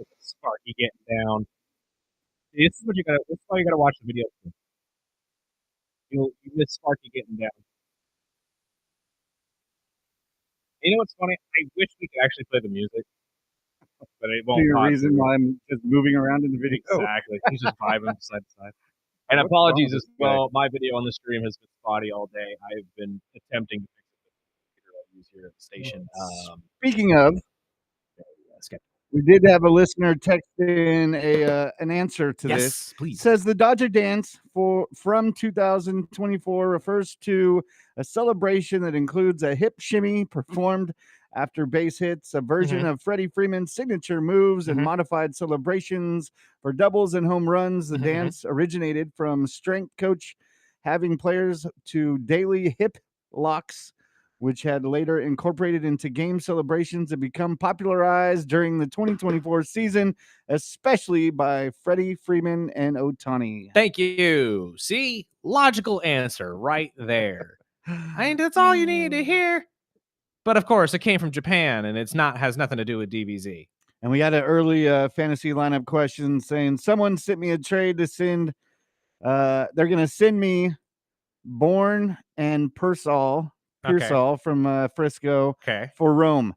Look at Sparky getting down. This is what you gotta. This is why you gotta watch the video. You miss Sparky getting down. You know what's funny? I wish we could actually play the music, but it won't. To your reason possibly. why I'm just moving around in the video. Exactly. He's just vibing side to side. And What's wrong apologies with as this guy? well. My video on the stream has been spotty all day. I've been attempting to fix it with the computer I use here at the station. Speaking of, we did have a listener text in an answer to this. Yes, please. Says the Dodger dance from 2024 refers to a celebration that includes a hip shimmy performed after base hits, a version of Freddie Freeman's signature moves, and modified celebrations for doubles and home runs. The dance originated from strength coach having players to daily hip locks, which had later incorporated into game celebrations and become popularized during the 2024 season, especially by Freddie Freeman and Ohtani. Thank you. See, logical answer right there. I mean, that's all you needed to hear. But of course, it came from Japan, and has nothing to do with DBZ. And we had an early fantasy lineup question saying someone sent me a trade to send. They're going to send me Bourne and Pearsall from Frisco for Rome.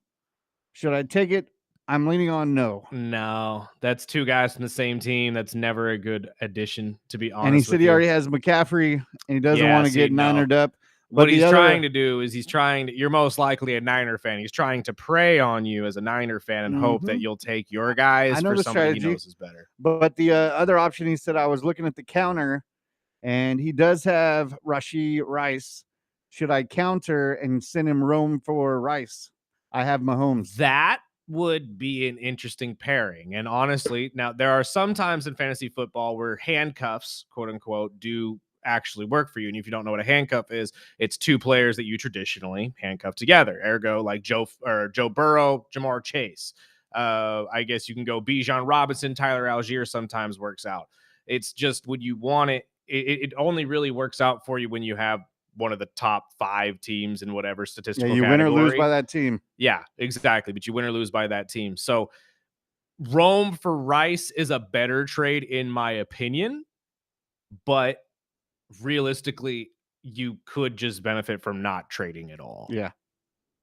Should I take it? I'm leaning on no. No, that's two guys from the same team. That's never a good addition, to be honest. And he said he already has McCaffrey, and he doesn't want to get ninered up. What he's trying to do is you're most likely a Niner fan. He's trying to prey on you as a Niner fan and hope that you'll take your guys for somebody he knows is better. But the other option, he said, I was looking at the counter, and he does have Rashee Rice. Should I counter and send him Rome for Rice? I have Mahomes. That would be an interesting pairing. And honestly, now there are some times in fantasy football where handcuffs, quote unquote, do actually work for you. And if you don't know what a handcuff is, it's two players that you traditionally handcuff together. Ergo, like Joe Burrow, Jamar Chase. I guess you can go Bijan Robinson, Tyler Algier sometimes works out. It's just when you want it, it only really works out for you when you have one of the top 5 teams in whatever statistical you category. win or lose by that team. Yeah, exactly. But you win or lose by that team. So Rome for Rice is a better trade in my opinion, but realistically, you could just benefit from not trading at all. Yeah.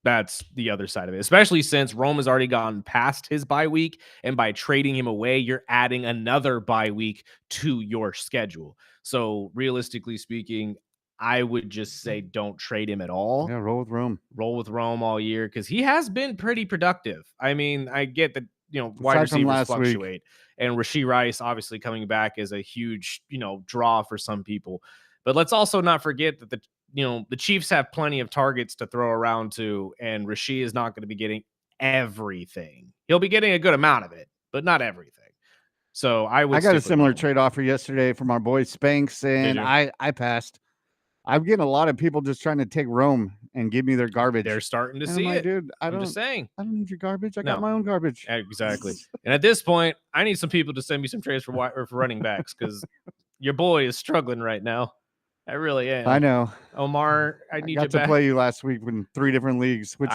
That's the other side of it, especially since Rome has already gone past his bye week. And by trading him away, you're adding another bye week to your schedule. So realistically speaking, I would just say don't trade him at all. Yeah, roll with Rome. Roll with Rome all year because he has been pretty productive. I mean, I get that, wide receivers fluctuate. And Rashee Rice obviously coming back is a huge, draw for some people. But let's also not forget that the Chiefs have plenty of targets to throw around to, and Rashee is not going to be getting everything. He'll be getting a good amount of it, but not everything. So I got a similar trade offer yesterday from our boy Spanks, and I passed. I'm getting a lot of people just trying to take Rome and give me their garbage. They're starting to see it. Dude, I'm just saying. I don't need your garbage. I got my own garbage. Exactly. And at this point, I need some people to send me some trades for running backs because your boy is struggling right now. I really am. I know. Omar, I need you back. I got to play you last week in 3 different leagues, which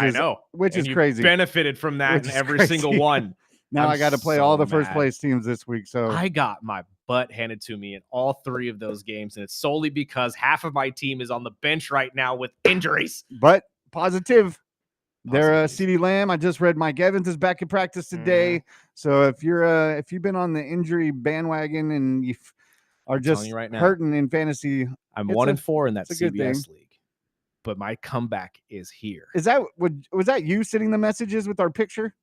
is crazy. Benefited from that in every single one. Now I got to play all the first place teams this week. So I got my butt handed to me in all 3 of those games, and it's solely because half of my team is on the bench right now with injuries. But positive. They're CeeDee Lamb. I just read Mike Evans is back in practice today. So if you've been on the injury bandwagon and you are just hurting in fantasy, I'm 1-4 in that CBS league. But my comeback is here. Was that you sending the messages with our picture?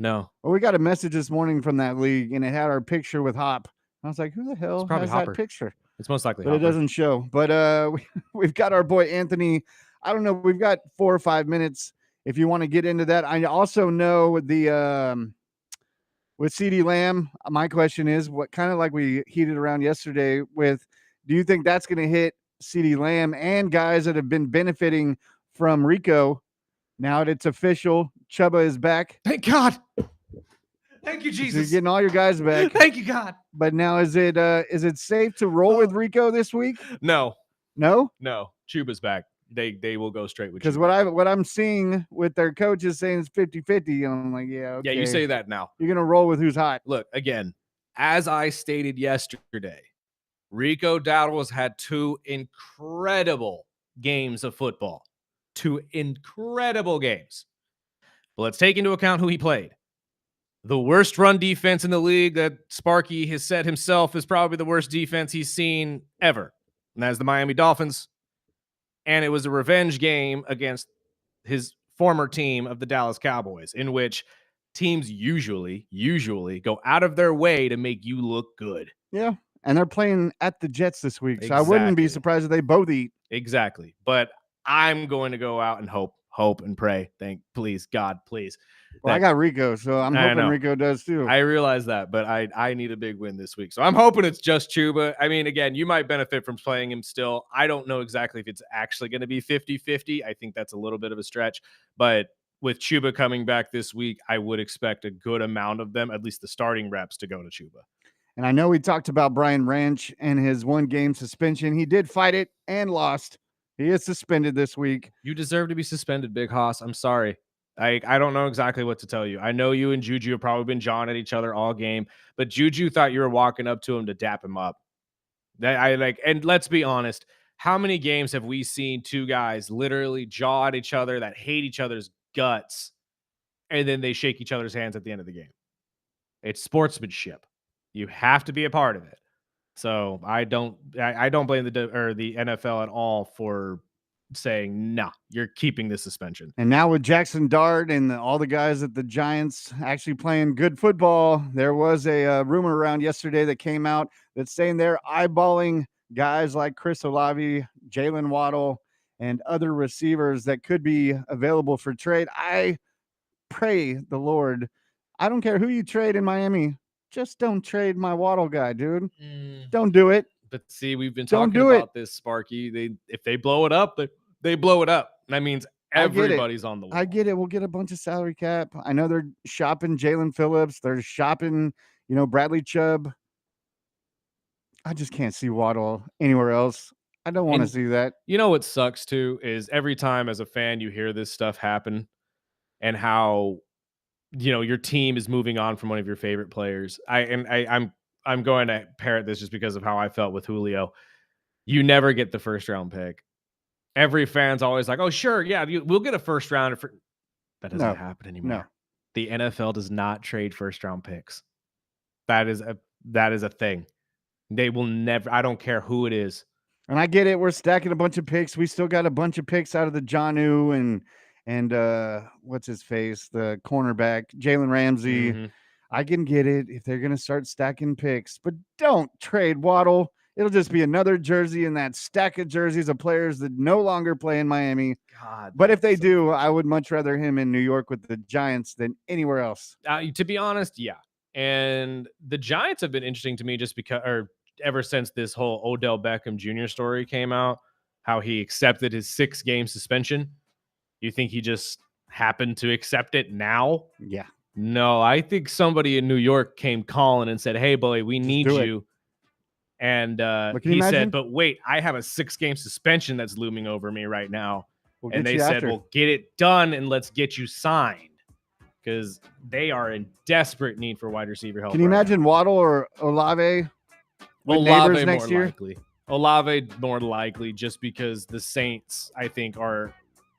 No. Well, we got a message this morning from that league, and it had our picture with Hop. I was like, who the hell has that picture? It's most likely But Hopper. It doesn't show. But we've got our boy Anthony. I don't know. We've got 4 or 5 minutes if you want to get into that. I also know with CeeDee Lamb, my question is, what kind of like we heated around yesterday with, do you think that's going to hit CeeDee Lamb and guys that have been benefiting from Rico? Now that it's official, Chuba is back. Thank God. Thank you, Jesus. So you're getting all your guys back. Thank you, God. But now is it safe to roll with Rico this week? No. No? No. Chuba's back. they will go straight with Because Chuba. what I'm seeing with their coaches saying it's 50-50, and I'm like, yeah, okay. Yeah, you say that now. You're gonna roll with who's hot. Look, again, as I stated yesterday, Rico Dowdle had 2 incredible games of football. 2 incredible games. But let's take into account who he played. The worst run defense in the league that Sparky has said himself is probably the worst defense he's seen ever. And that's the Miami Dolphins. And it was a revenge game against his former team of the Dallas Cowboys, in which teams usually go out of their way to make you look good. Yeah. And they're playing at the Jets this week. So I wouldn't be Exactly. surprised if they both eat. Exactly. But I'm going to go out and hope and pray. Please, God, please. Well, I got Rico, so I'm hoping Rico does too. I realize that, but I need a big win this week. So I'm hoping it's just Chuba. I mean, again, you might benefit from playing him still. I don't know exactly if it's actually going to be 50-50. I think that's a little bit of a stretch. But with Chuba coming back this week, I would expect a good amount of them, at least the starting reps, to go to Chuba. And I know we talked about Brian Ranch and his 1-game suspension. He did fight it and lost. He is suspended this week. You deserve to be suspended, Big Hoss. I'm sorry. I don't know exactly what to tell you. I know you and Juju have probably been jawing at each other all game, but Juju thought you were walking up to him to dap him up. And let's be honest, how many games have we seen 2 guys literally jaw at each other that hate each other's guts, and then they shake each other's hands at the end of the game? It's sportsmanship. You have to be a part of it. So I don't blame the NFL at all for saying, nah, you're keeping this suspension. And now with Jackson Dart and all the guys at the Giants actually playing good football, there was a rumor around yesterday that came out that's saying they're eyeballing guys like Chris Olave, Jalen Waddle, and other receivers that could be available for trade. I pray the Lord, I don't care who you trade in Miami, just don't trade my Waddle guy, dude. Don't do it. But see, we've been Don't talking do about this, Sparky. If they blow it up, they blow it up. That means everybody's on the wall. I get it. We'll get a bunch of salary cap. I know they're shopping Jalen Phillips. They're shopping, Bradley Chubb. I just can't see Waddle anywhere else. I don't want to see that. You know what sucks too is every time as a fan you hear this stuff happen and how your team is moving on from one of your favorite players. I'm going to parrot this just because of how I felt with Julio. You never get the first round pick. Every fan's always like, "Oh, sure, yeah, we'll get a first round." That doesn't happen anymore. No. The NFL does not trade first round picks. That is a thing. They will never. I don't care who it is. And I get it. We're stacking a bunch of picks. We still got a bunch of picks out of the Jonnu and what's his face, the cornerback, Jalen Ramsey. Mm-hmm. I can get it if they're going to start stacking picks, but don't trade Waddle. It'll just be another jersey in that stack of jerseys of players that no longer play in Miami. God, but if they do, I would much rather him in New York with the Giants than anywhere else. To be honest, yeah. And the Giants have been interesting to me just because, or ever since this whole Odell Beckham Jr. story came out, how he accepted his 6-game suspension. You think he just happened to accept it now? Yeah. No, I think somebody in New York came calling and said, "Hey, boy, we need you." And he said, "But wait, I have a 6-game suspension that's looming over me right now." And they said, "Well, get it done and let's get you signed." Because they are in desperate need for wide receiver help. Can you imagine Waddle or Olave with neighbors next year? Olave more likely, just because the Saints, I think, are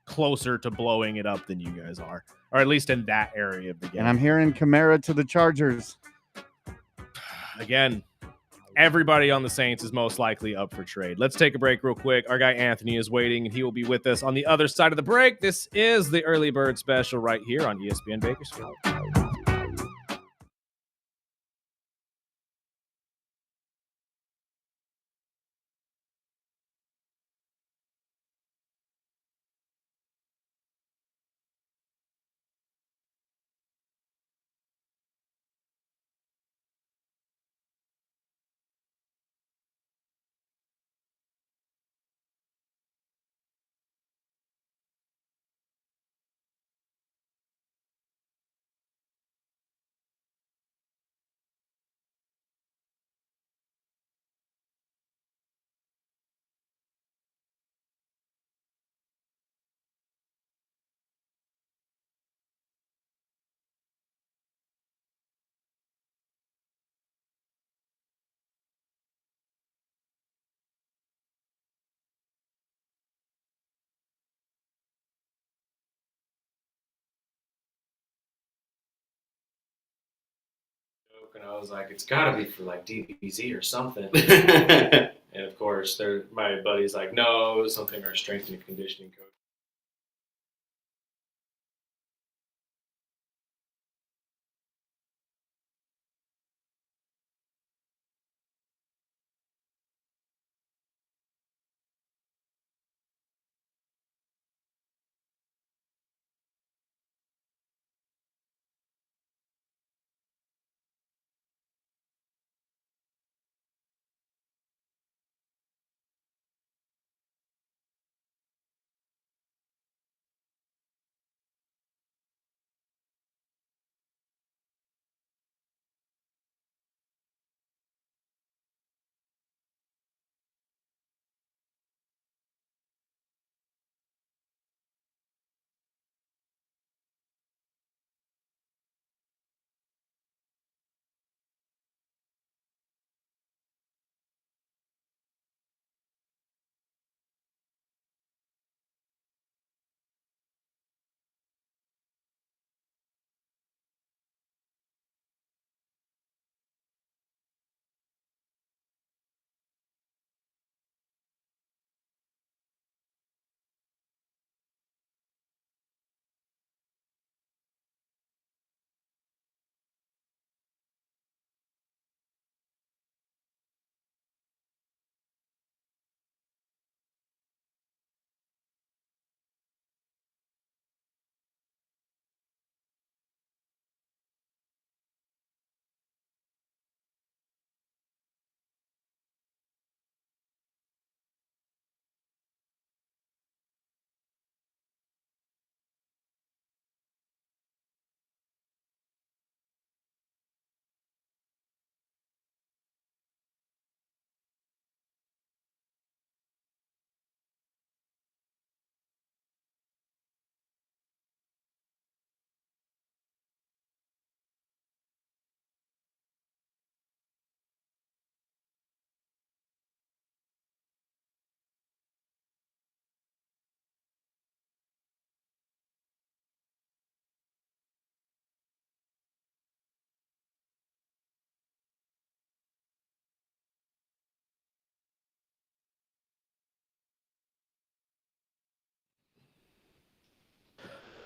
closer to blowing it up than you guys are, or at least in that area of the game. And I'm hearing Kamara to the Chargers. Again, everybody on the Saints is most likely up for trade. Let's take a break real quick. Our guy Anthony is waiting, and he will be with us on the other side of the break. This is the Early Bird Special right here on ESPN Bakersfield. joke, and I was like, it's got to be for like DBZ or something. And of course, my buddy's like, no, it was something our strength and conditioning coach.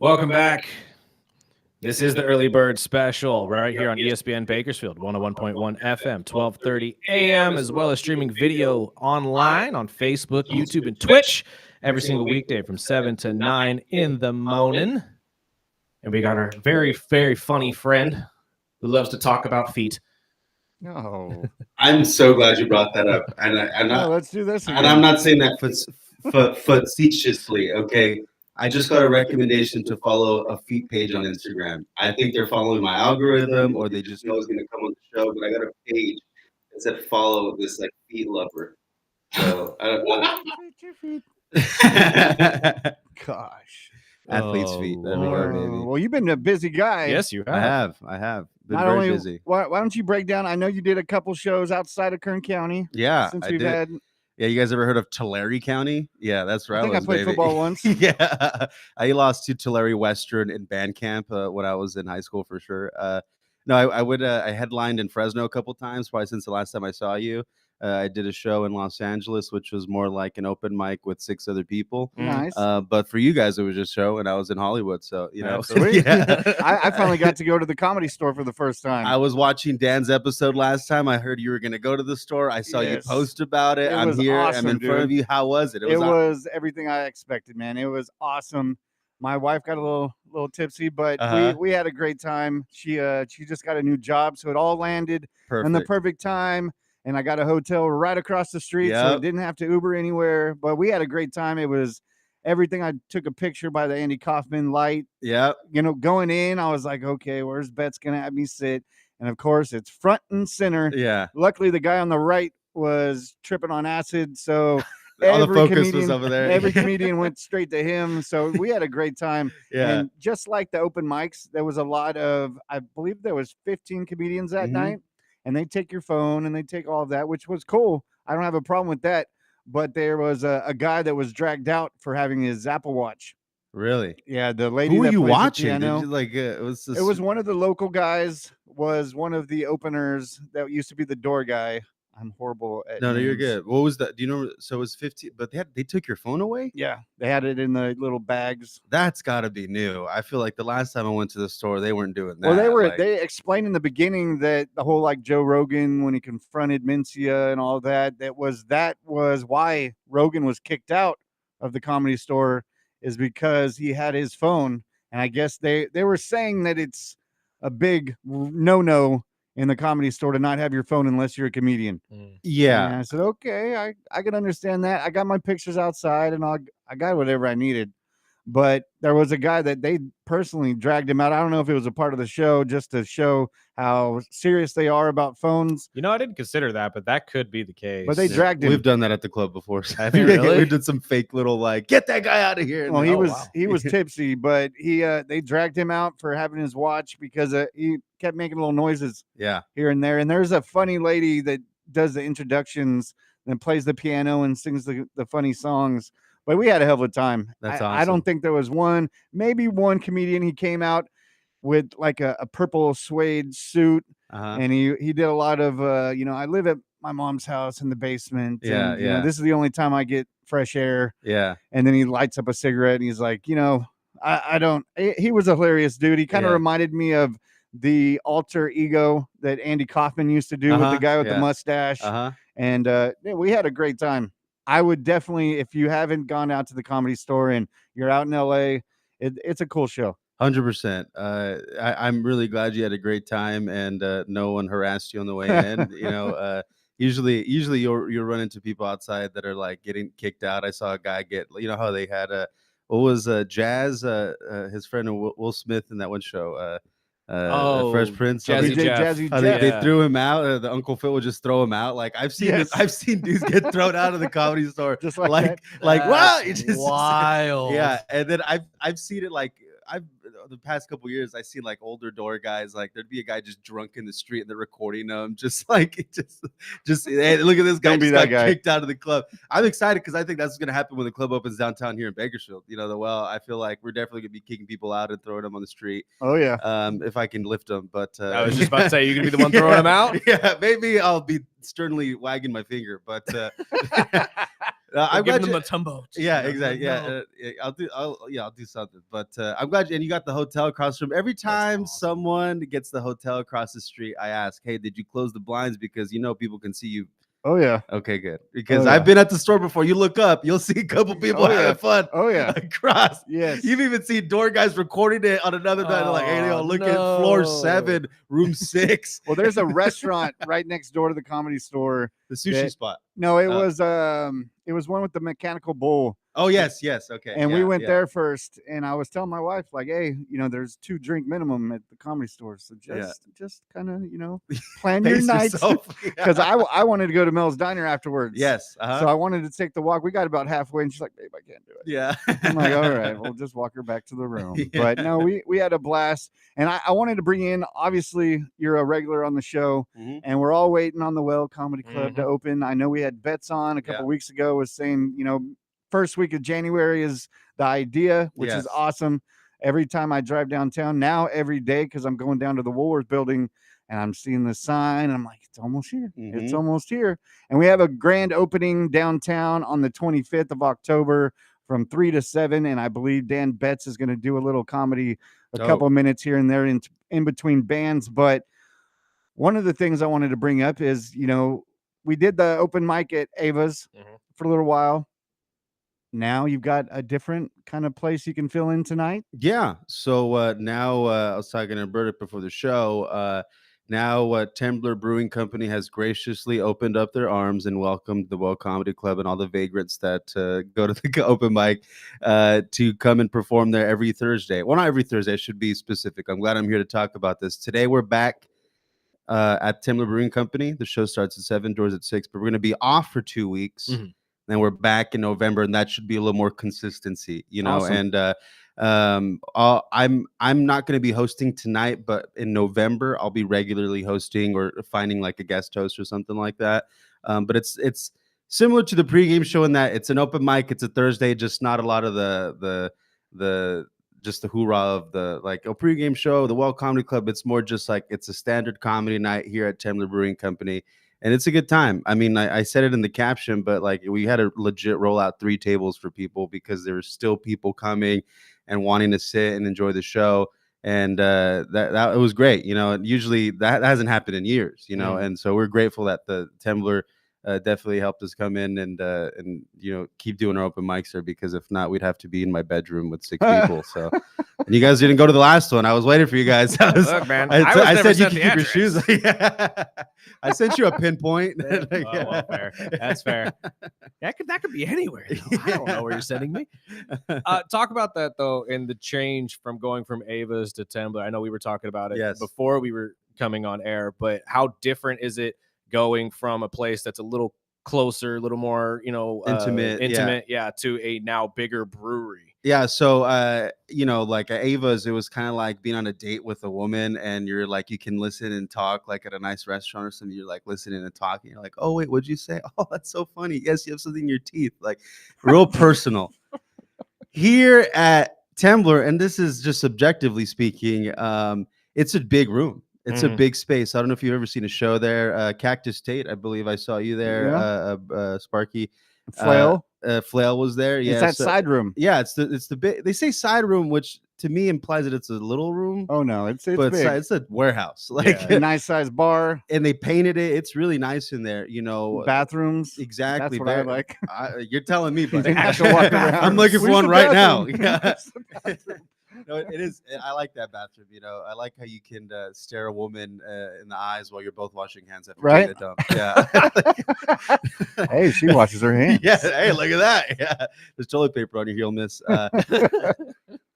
Welcome back. This is the Early Bird Special right here on ESPN Bakersfield, 101.1 FM, 1230 AM, as well as streaming video online on Facebook, YouTube, and Twitch every single weekday from 7 to 9 in the morning. And we got our very, very funny friend who loves to talk about feet. No. I'm so glad you brought that up. And Let's do this again. and I'm not saying that facetiously, okay? I just got a recommendation to follow a feet page on Instagram. I think they're following my algorithm, or they just know it's going to come on the show. But I got a page that said follow this like feet lover. So I don't know. Gosh. Athlete's feet. There we go, baby. Well, you've been a busy guy. Yes, you I have. have. Been Not very only busy. why don't you break down? I know you did a couple shows outside of Kern County. Yeah, Since I we've did. had, Yeah, you guys ever heard of Tulare County? Yeah, that's where I I, think I was, played baby. football once. Yeah, I lost to Tulare Western in band camp when I was in high school for sure. No, I headlined in Fresno a couple times, probably since the last time I saw you. I did a show in Los Angeles, which was more like an open mic with 6 other people. Nice. But for you guys, it was just a show, and I was in Hollywood, so you know. Sweet. Yeah. I finally got to go to the Comedy Store for the first time. I was watching Dan's episode last time. I heard you were going to go to the store. I saw you Yes. post about it. It I'm was here. awesome, I'm in front of dude. you. How was it? It was everything I expected, man. It was awesome. My wife got a little tipsy, but we had a great time. She just got a new job, so it all landed in the perfect time. And I got a hotel right across the street, so I didn't have to Uber anywhere. But we had a great time. It was everything. I took a picture by the Andy Kaufman light. Yeah. You know, going in, I was like, okay, where's Bet's gonna have me sit? And of course, it's front and center. Yeah. Luckily, the guy on the right was tripping on acid, so all the focus was over there. Every comedian went straight to him. So we had a great time. Yeah. And just like the open mics, there was a lot of, I believe there was 15 comedians that night, and they take your phone and they take all of that, which was cool. I don't have a problem with that. But there was a guy that was dragged out for having his Apple Watch. Really? Yeah, the lady Who were that you plays the watching? Did piano. you like? It was. It was one of the local guys. Was one of the openers that used to be the door guy. I'm horrible at No, you're names. good. What was that? Do you know? So it was 15, but they took your phone away? Yeah, they had it in the little bags. That's got to be new. I feel like the last time I went to the store, they weren't doing that. Well, like, they explained in the beginning that the whole like Joe Rogan when he confronted Mencia and all that that was why Rogan was kicked out of the Comedy Store, is because he had his phone. And I guess they were saying that it's a big no in the Comedy Store to not have your phone unless you're a comedian. yeah. And I said, okay, I can understand that. I got my pictures outside and I got whatever I needed. But there was a guy that they personally dragged him out. I don't know if it was a part of the show just to show how serious they are about phones. You know, I didn't consider that, but that could be the case. But they dragged him. We've done that at the club before. Have you really? We did some fake little like, get that guy out of here. Well, And he was tipsy, but they dragged him out for having his watch because he kept making little noises Yeah. here and there. And there's a funny lady that does the introductions and plays the piano and sings the funny songs. But we had a hell of a time. That's I awesome. don't think there was maybe one comedian. He came out with like a purple suede suit, and he did a lot of I live at my mom's house in the basement. Yeah, and, you know, this is the only time I get fresh air. Yeah. And then he lights up a cigarette and he's like, I don't. He was a hilarious dude. He kind of reminded me of the alter ego that Andy Kaufman used to do with the guy with the mustache. And we had a great time. I would definitely, if you haven't gone out to the Comedy Store and you're out in LA, it's a cool show. 100%. I'm really glad you had a great time and no one harassed you on the way in. Usually you'll run into people outside that are like getting kicked out. I saw a guy get, how they had Jazz, his friend Will Smith in that one show. Fresh Prince, Jazzy they threw him out. The Uncle Phil would just throw him out. Like I've seen dudes get thrown out of the Comedy Store, just like wow, it's just wild. Yeah, and then I've seen it like the past couple years. I seen like older door guys, like there'd be a guy just drunk in the street and they're recording them, just hey, look at this guy just got kicked out of the club. I'm excited because I think that's gonna happen when the club opens downtown here in Bakersfield. I feel like we're definitely gonna be kicking people out and throwing them on the street. Oh yeah. If I can lift them, but I was just about to say, you're gonna be the one throwing them out. Yeah, maybe I'll be sternly wagging my finger, but I'm giving them a tumbo. Yeah, exactly. Yeah, I'll do something. But I'm glad, and you got the hotel across from. Every time someone gets the hotel across the street, I ask, "Hey, did you close the blinds?" Because people can see you. Oh yeah. Okay, good. Because I've been at the store before. You look up, you'll see a couple people having fun. Oh yeah. Across. Yes. You've even seen door guys recording it on another night. They're like, hey, look at floor 7, room 6. Well, there's a restaurant right next door to the Comedy Store. The sushi spot. No, it was one with the mechanical bull. Oh yes, okay. And we went there first, and I was telling my wife, like, hey, there's 2 drink minimum at the Comedy Store, so just kind of plan your nights, because I wanted to go to Mel's Diner afterwards. Yes, so I wanted to take the walk. We got about halfway, and she's like, babe, I can't do it. Yeah, I'm like, all right, we'll just walk her back to the room. But no, we had a blast, and I wanted to bring in. Obviously, you're a regular on the show, and we're all waiting on the Well Comedy Club to open. I know we had Bets on a couple weeks ago, was saying, first week of January is the idea, which is awesome. Every time I drive downtown now, every day, because I'm going down to the Woolworth building and I'm seeing the sign, and I'm like, it's almost here. It's almost here. And we have a grand opening downtown on the 25th of October from 3 to 7. And I believe Dan Betts is going to do a little comedy, a couple of minutes here and there in between bands. But one of the things I wanted to bring up is, we did the open mic at Ava's for a little while. Now you've got a different kind of place you can fill in tonight. Yeah. So now I was talking to Bert before the show. Now Tembler Brewing Company has graciously opened up their arms and welcomed the Well Comedy Club and all the vagrants that go to the open mic to come and perform there every Thursday. Well, not every Thursday. I should be specific. I'm glad I'm here to talk about this. Today we're back at Tembler Brewing Company. The show starts at 7, doors at 6, but we're going to be off for 2 weeks. Then we're back in November, and that should be a little more consistency, Awesome. And I'm not going to be hosting tonight, but in November I'll be regularly hosting or finding like a guest host or something like that. But it's similar to the pregame show in that it's an open mic. It's a Thursday, just not a lot of the just the hoorah of the like a pregame show, the Well Comedy Club. It's more just like it's a standard comedy night here at Temler Brewing Company, and it's a good time. I mean, I said it in the caption, but like we had to legit roll out 3 tables for people because there were still people coming and wanting to sit and enjoy the show. And that it was great, you know. And usually that hasn't happened in years, you know. And so we're grateful that the Temblor definitely helped us come in and you know, keep doing our open mics there, because if not, we'd have to be in my bedroom with 6 people. So, and you guys didn't go to the last one. I was waiting for you guys. Look, man, I said you can can keep your shoes. I sent you a pinpoint. Well, fair. That's fair. That could be anywhere. Though. I don't know where you're sending me. Talk about that though, in the change from going from Ava's to Temblor. I know we were talking about it before we were coming on air, but how different is it going from a place that's a little closer, a little more, you know, intimate, to a now bigger brewery? Yeah, so you know, like at Ava's, it was kind of like being on a date with a woman, and you're like, you can listen and talk like at a nice restaurant or something. You're like listening and talking. You're like, oh wait, what'd you say? Oh, that's so funny. Yes, you have something in your teeth. Like real personal. Here at Temblor, and this is just subjectively speaking, it's a big room. It's a big space. I don't know if you've ever seen a show there. Cactus Tate, I believe I saw you there. Sparky. Flail. Flail was there. It's Yeah, that side room. Yeah, it's the big. They say side room, which to me implies that it's a little room. Oh no, it's but big. It's a warehouse, like a nice sized bar, and they painted it. It's really nice in there. You know, bathrooms. Exactly. That's what I like. You're telling me, but I'm looking for one right now. Yeah. No, it is. I like that bathroom. You know, I like how you can stare a woman in the eyes while you're both washing hands after taking a dump. Yeah. Hey, she washes her hands. Yeah. Hey, look at that. Yeah. There's toilet paper on your heel, miss.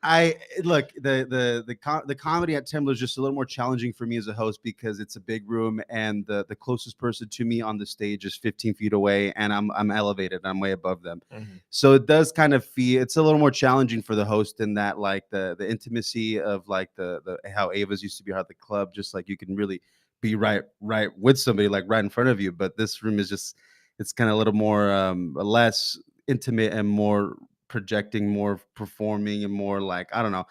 I look, the comedy at Temblor is just a little more challenging for me as a host because it's a big room and the closest person to me on the stage is 15 feet away, and I'm elevated. I'm way above them. So it does kind of feel it's a little more challenging for the host in that like the intimacy of like the how Ava's used to be at the club, just like you can really be right with somebody like right in front of you. But this room is just it's kind of a little more less intimate and more projecting, more performing, and more like I don't know.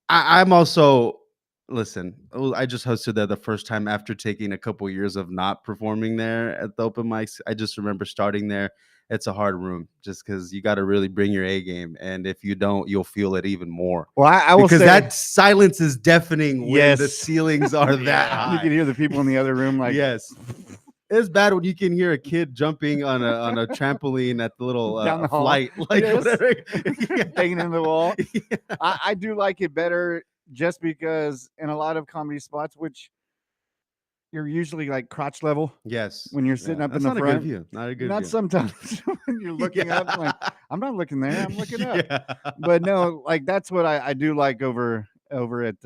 I'm also listen. I just hosted there the first time after taking a couple years of not performing there at the open mics. I just remember starting there. It's a hard room just because you got to really bring your A game, and if you don't, you'll feel it even more. Well, I will because say that silence is deafening when the ceilings are that high. You can hear the people in the other room like yes. It's bad when you can hear a kid jumping on a trampoline at the little down the hall. flight, like whatever, banging in the wall. Yeah. I do like it better just because in a lot of comedy spots, which you're usually like crotch level. Yes, when you're sitting up in the front. Not a good view. Not a good. Not view. Sometimes when you're looking up, like I'm not looking there. I'm looking up. But no, like that's what I do like over at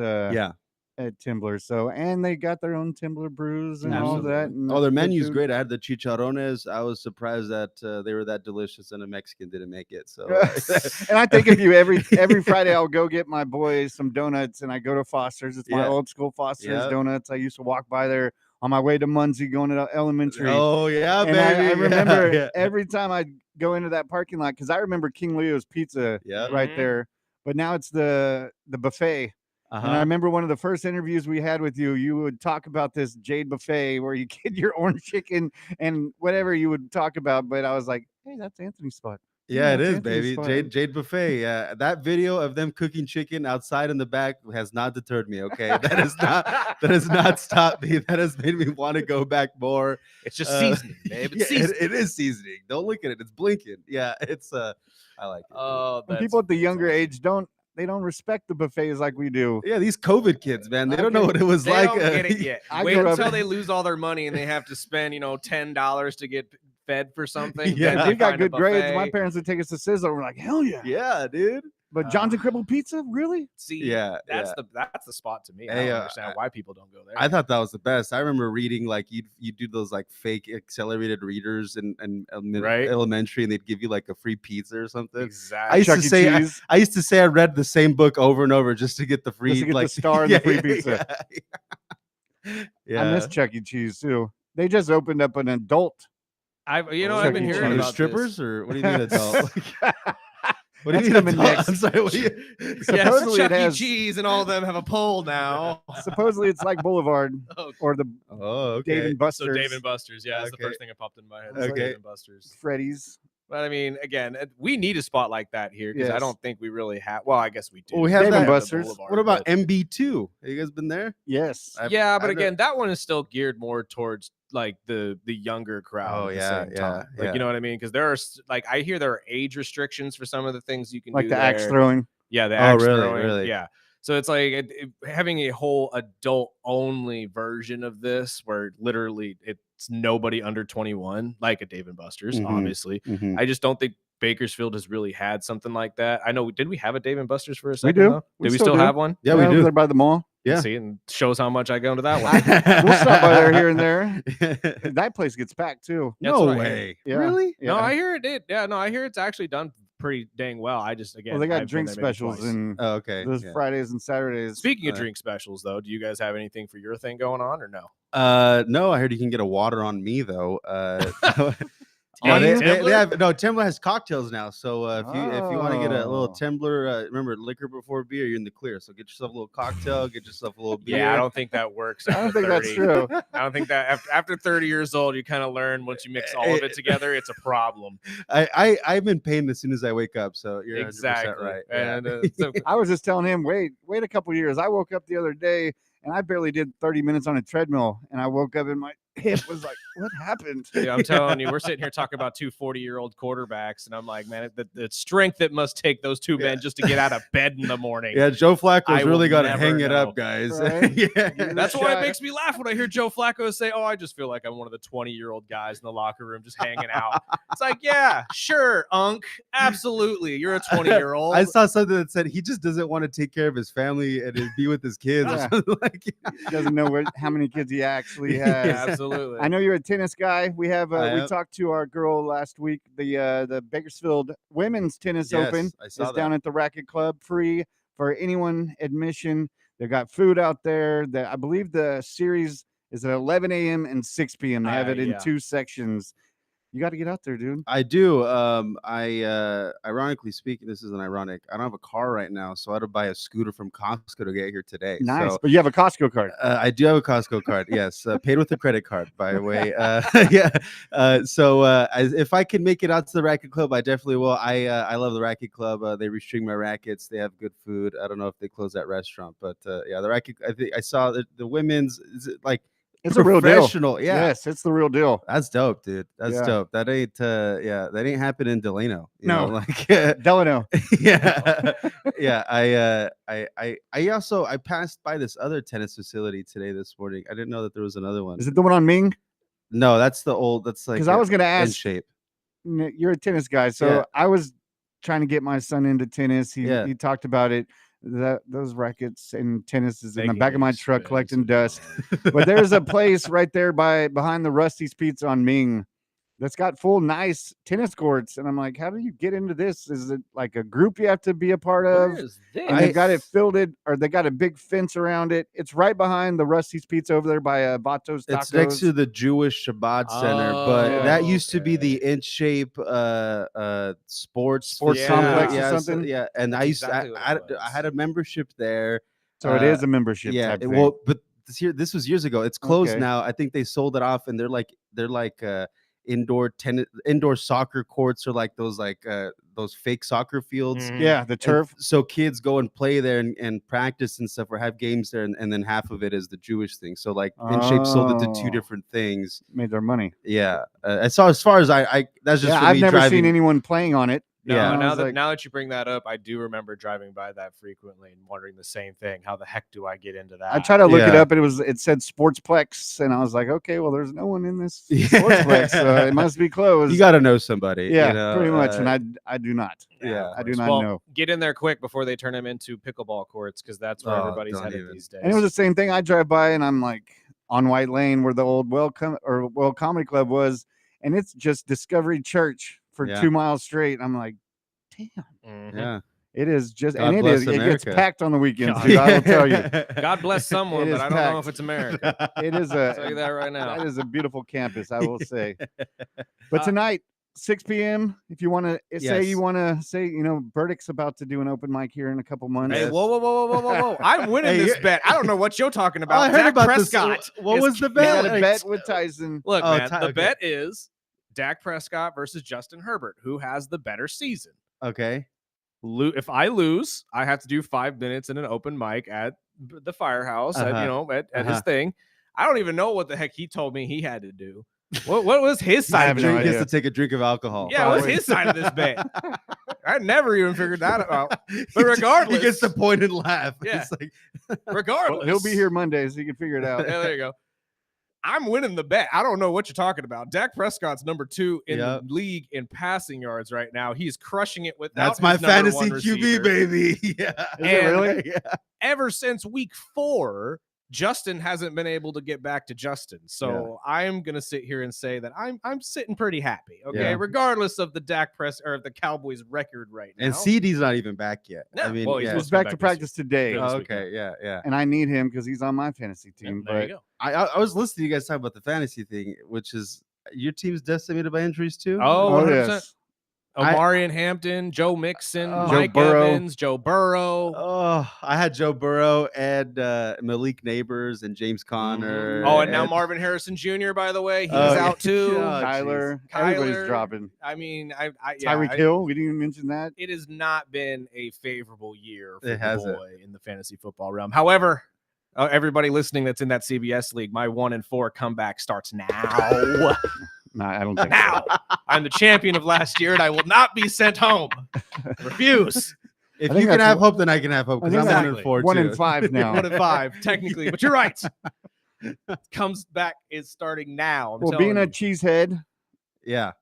at Temblor. So, and they got their own Temblor brews and all that. And their menu's great. I had the chicharrones. I was surprised that they were that delicious and a Mexican didn't make it. So, and I think of you every Friday, I'll go get my boys some donuts, and I go to Foster's. It's my old school Foster's donuts. I used to walk by there on my way to Muncie going to elementary. Oh yeah, and baby. I remember every time I'd go into that parking lot, because I remember King Leo's Pizza right there, but now it's the buffet. And I remember one of the first interviews we had with you, you would talk about this Jade buffet where you get your orange chicken and whatever you would talk about. But I was like, hey, that's Anthony's spot. Yeah, it is, baby. Jade buffet. Yeah, that video of them cooking chicken outside in the back has not deterred me. Okay, that has not stopped me. That has made me want to go back more. It's just seasoning, babe. It's seasoning. It is seasoning. Don't look at it. It's blinking. Yeah, it's I like it. Oh, people at the younger age don't respect the buffets like we do. Yeah, these COVID kids, man, they don't know what it was like. They don't get it yet. Wait until they lose all their money and they have to spend, $10 to get fed for something. Yeah, we got good grades. My parents would take us to Sizzler. We're like, hell yeah. Yeah, dude. But John's and Cribble Pizza, really? See, that's the spot to me. I don't understand why people don't go there. I thought that was the best. I remember reading like you do those like fake accelerated readers in elementary, and they'd give you like a free pizza or something. Exactly. I used to say I read the same book over and over just to get the free the star and the free pizza. Yeah. I miss Chuck E. Cheese too. They just opened up an adult. I've been hearing about strippers, this. or what do you mean adult? What do That's you mean? coming a dog? next. I'm sorry. What do you? Yes, Supposedly it Chuck E. has- Cheese and all of them have a pole now. Supposedly it's like Boulevard Oh, or the Oh, okay. Dave and Buster's. so Dave and Buster's, yeah, that's the Okay. first thing that popped in my head. Okay. Dave and Buster's. Freddy's. But I mean, again, we need a spot like that here because I Yes. don't think we really have. Well, I guess we do. Well, we have Dave that. and Buster's. Boulevard, What about but- MB2? Have you guys been there? Yes. Yeah, but I've again, that one is still geared more towards like the younger crowd. Oh, at the yeah, same yeah, time. Like yeah. you know what I mean? Because there are like I hear there are age restrictions for some of the things you can Like do. the axe there. throwing. Yeah, the Oh, axe really? throwing. Really? Yeah. So it's like having a whole adult only version of this where literally it's nobody under 21, like a Dave and Buster's, Mhm. obviously. Mhm. I just don't think Bakersfield has really had something like that. I know. Did we have a Dave and Buster's for a We second? do. Though? We Did we still still do. have one? Yeah, we over do. there by the mall. Yeah. See, and shows how much I go into that one. We'll stop by there here and there. That place gets packed too. That's No what I hear. way. Yeah. Really? Yeah. No, I hear it did. Yeah, no, I hear it's actually done pretty dang well. I just again, well, they got I've been drink there maybe specials twice. and Oh, okay. those yeah. Fridays and Saturdays. Speaking of drink specials, though, do you guys have anything for your thing going on or no? No, I heard you can get a water on me though. Hey, they Temblor? have no Temblor has cocktails now. So if you want to get a little Oh. Temblor, remember liquor before beer, you're in the clear. So get yourself a little cocktail, get yourself a little beer. Yeah, I don't think that works. I don't after think that's 30. true. I don't think that after 30 years old, you kind of learn once you mix all of it together, it's a problem. I'm in pain as soon as I wake up. So you're 100% Exactly. right. And so I was just telling him, wait a couple years. I woke up the other day and I barely did 30 minutes on a treadmill, and I woke up and my hip was like, what happened? yeah, I'm telling you, we're sitting here talking about two 40-year-old quarterbacks, and I'm like, man, the strength it must take those two men just to get out of bed in the morning. Yeah, Joe Flacco's I will really got to never hang it know. up, guys. Right? Yeah. That's why it Shot. makes me laugh when I hear Joe Flacco say, "Oh, I just feel like I'm one of the 20-year-old guys in the locker room just hanging out." It's like, yeah, sure, Unc, absolutely, you're a 20-year-old. I saw something that said he just doesn't want to take care of his family and be with his kids. Yeah. Or something like He doesn't know how many kids he actually Yeah, has. absolutely. I know you're a tennis guy. We have I we am. talked to our girl last week. The Bakersfield Women's Tennis Yes, Open I is saw down at the Racket Club, free for anyone admission. They got food out there. I believe the series is at 11 a.m. and 6 p.m. They have it in yeah. 2 sections. You got to get out there, dude. I do. Ironically speaking, this isn't ironic. I don't have a car right now, so I had to buy a scooter from Costco to get here today. Nice, So, but you have a Costco card. I do have a Costco card. Yes, paid with a credit card, by the way. Yeah. If I can make it out to the Racket Club, I definitely will. I love the Racket Club. They restring my rackets. They have good food. I don't know if they close that rrestaurant, but yeah, the Racket. I think I saw the women's. Is it like It's a real deal. professional? Yeah. Yes, it's the real deal. That's dope, dude. That's Yeah. dope. That ain't that ain't happening in Delano. You No. know, like Delano. yeah. Yeah. I also I passed by this other tennis facility today this morning. I didn't know that there was another one. Is it the one on Ming? No, that's the old that's like Because I was going to in ask, shape. you're a tennis guy, so Yeah. I was trying to get my son into tennis. Yeah. He talked about it. Those rackets and tennis is in the Making back of my me truck spin collecting so dust. hard. But there's a place right there behind the Rusty's Pizza on Ming that's got full nice tennis courts, and I'm like, how do you get into this? Is it like a group you have to be a part of? Where is this? And they've got it filled, or they got a big fence around it. It's right behind the Rusty's Pizza over there by Bato's Tacos. It's next to the Jewish Shabbat Center, but Oh, that used to be okay. the In Shape sports Sports complex or yeah, so- something? yeah, and I That's used exactly what it I was. had a membership there. So it is a membership Yeah, type thing. well, but this was years ago. It's closed Okay. now. I think they sold it off, and they're like indoor soccer courts, or like those fake soccer fields. Mhm. Yeah, the And turf. so kids go and play there and practice and stuff, or have games there, and then half of it is the Jewish thing. So like In Shape sold it to two Oh. different things. Made their money. Yeah, as far as I that's just Yeah, for I've me never driving. seen anyone playing on it. No, Yeah. I now was that like- now that you bring that up, I do remember driving by that frequently and wondering the same thing. How the heck do I get into that? I tried to look it Yeah. up, and it said Sportsplex, and I was like, okay, well, there's no one in this Yeah. Sportsplex, so it must be closed. You got to know somebody. yeah, you know, pretty much, and I do not. yeah, I do course. not Well, know. Get in there quick before they turn them into pickleball courts, because that's where Oh, everybody's don't headed even. these days. And it was the same thing. I drive by, and I'm like on White Lane where the old Well Comedy Club was, and it's just Discovery Church for Yeah. 2 miles straight. I'm like, damn, Mhm. yeah. it is just, God and bless it gets America. packed on the weekends, God. dude. I will tell you, God bless someone, It but is I don't know packed. if it's America. it is I'll tell you that right that now. is a beautiful campus, I will say. But Uh, tonight, 6 p.m. If you want to say Yes. Burdick's about to do an open mic here in a couple months. Hey, whoa. I'm winning Hey, this you- bet. I don't know what you're talking Oh, about. I heard Dak about this. Prescott. What is was the He bet? got a bet with Tyson. Look, Oh, man, the okay. bet is Dak Prescott versus Justin Herbert. Who has the better season? Okay. If I lose, I have to do 5 minutes in an open mic at the firehouse, at his thing. I don't even know what the heck he told me he had to do. What was his I side have of no the He idea. has to take a drink of alcohol. Yeah, what's his side of this bet? I never even figured that out. He But regardless, he gets to point and laugh. Yeah. It's like, regardless, Well, he'll be here Monday, so you can figure it out. Yeah, there you go. I'm winning the bet. I don't know what you're talking about. Dak Prescott's number 2 in the league in passing yards right now. He's crushing it without that's my his number fantasy one receiver. QB, baby. Yeah. Is it really? Yeah. Ever since week 4, Justin hasn't been able to get back to Justin. So I'm gonna sit here and say that I'm sitting pretty happy. Okay, Yeah. regardless of the the Cowboys record right now. And CD's not even back yet. No, I mean, well, he's yeah. supposed He's to come back to this practice today, Good. Oh, this okay. Yeah. and I need him because he's on my fantasy team. There you But go. I was listening to you guys talk about the fantasy thing, which is your team's decimated by injuries too. Oh, 100%. yes. Omari and Hampton, Joe Mixon, Joe Mike Burrow. Evans, Joe Burrow. Oh, I had Joe Burrow and Malik Neighbors and James Conner. Oh, and now Marvin Harrison Jr. By the way, he's Oh, yeah. out too. Oh, Kyler, Kyler. everybody's dropping. I mean, Tyreek Hill, we didn't even mention that. It has not been a favorable year for It the hasn't. boy in the fantasy football realm. However, everybody listening that's in that CBS league, my 1-4 comeback starts now. No, I don't think Now, I'm the champion of last year, and I will not be sent home. Refuse. If I think you can that's have one- hope, then I can have hope I because think I'm that's 1-4 1 too. and 5 now. 1-5, technically, but you're right. Comes back is starting now. I'm Well, being telling a you. cheesehead, Yeah.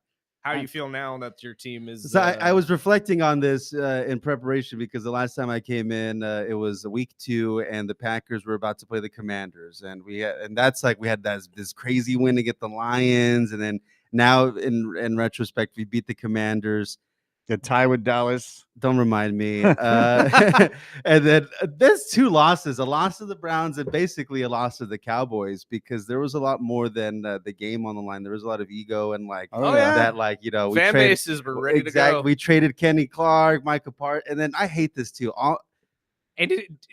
How you feel now that your team is? So I was reflecting on this in preparation because the last time I came in, it was week 2, and the Packers were about to play the Commanders, and we had this crazy win to get the Lions, and then now in retrospect, we beat the Commanders. the tie with Dallas. Don't remind me. And then there's 2 losses: a loss to the Browns and basically a loss to the Cowboys, because there was a lot more than the game on the line. There was a lot of ego and Oh, yeah. that, like, we fan traded- bases were ready to go. We traded Kenny Clark, Micah Part, and then I hate this too. And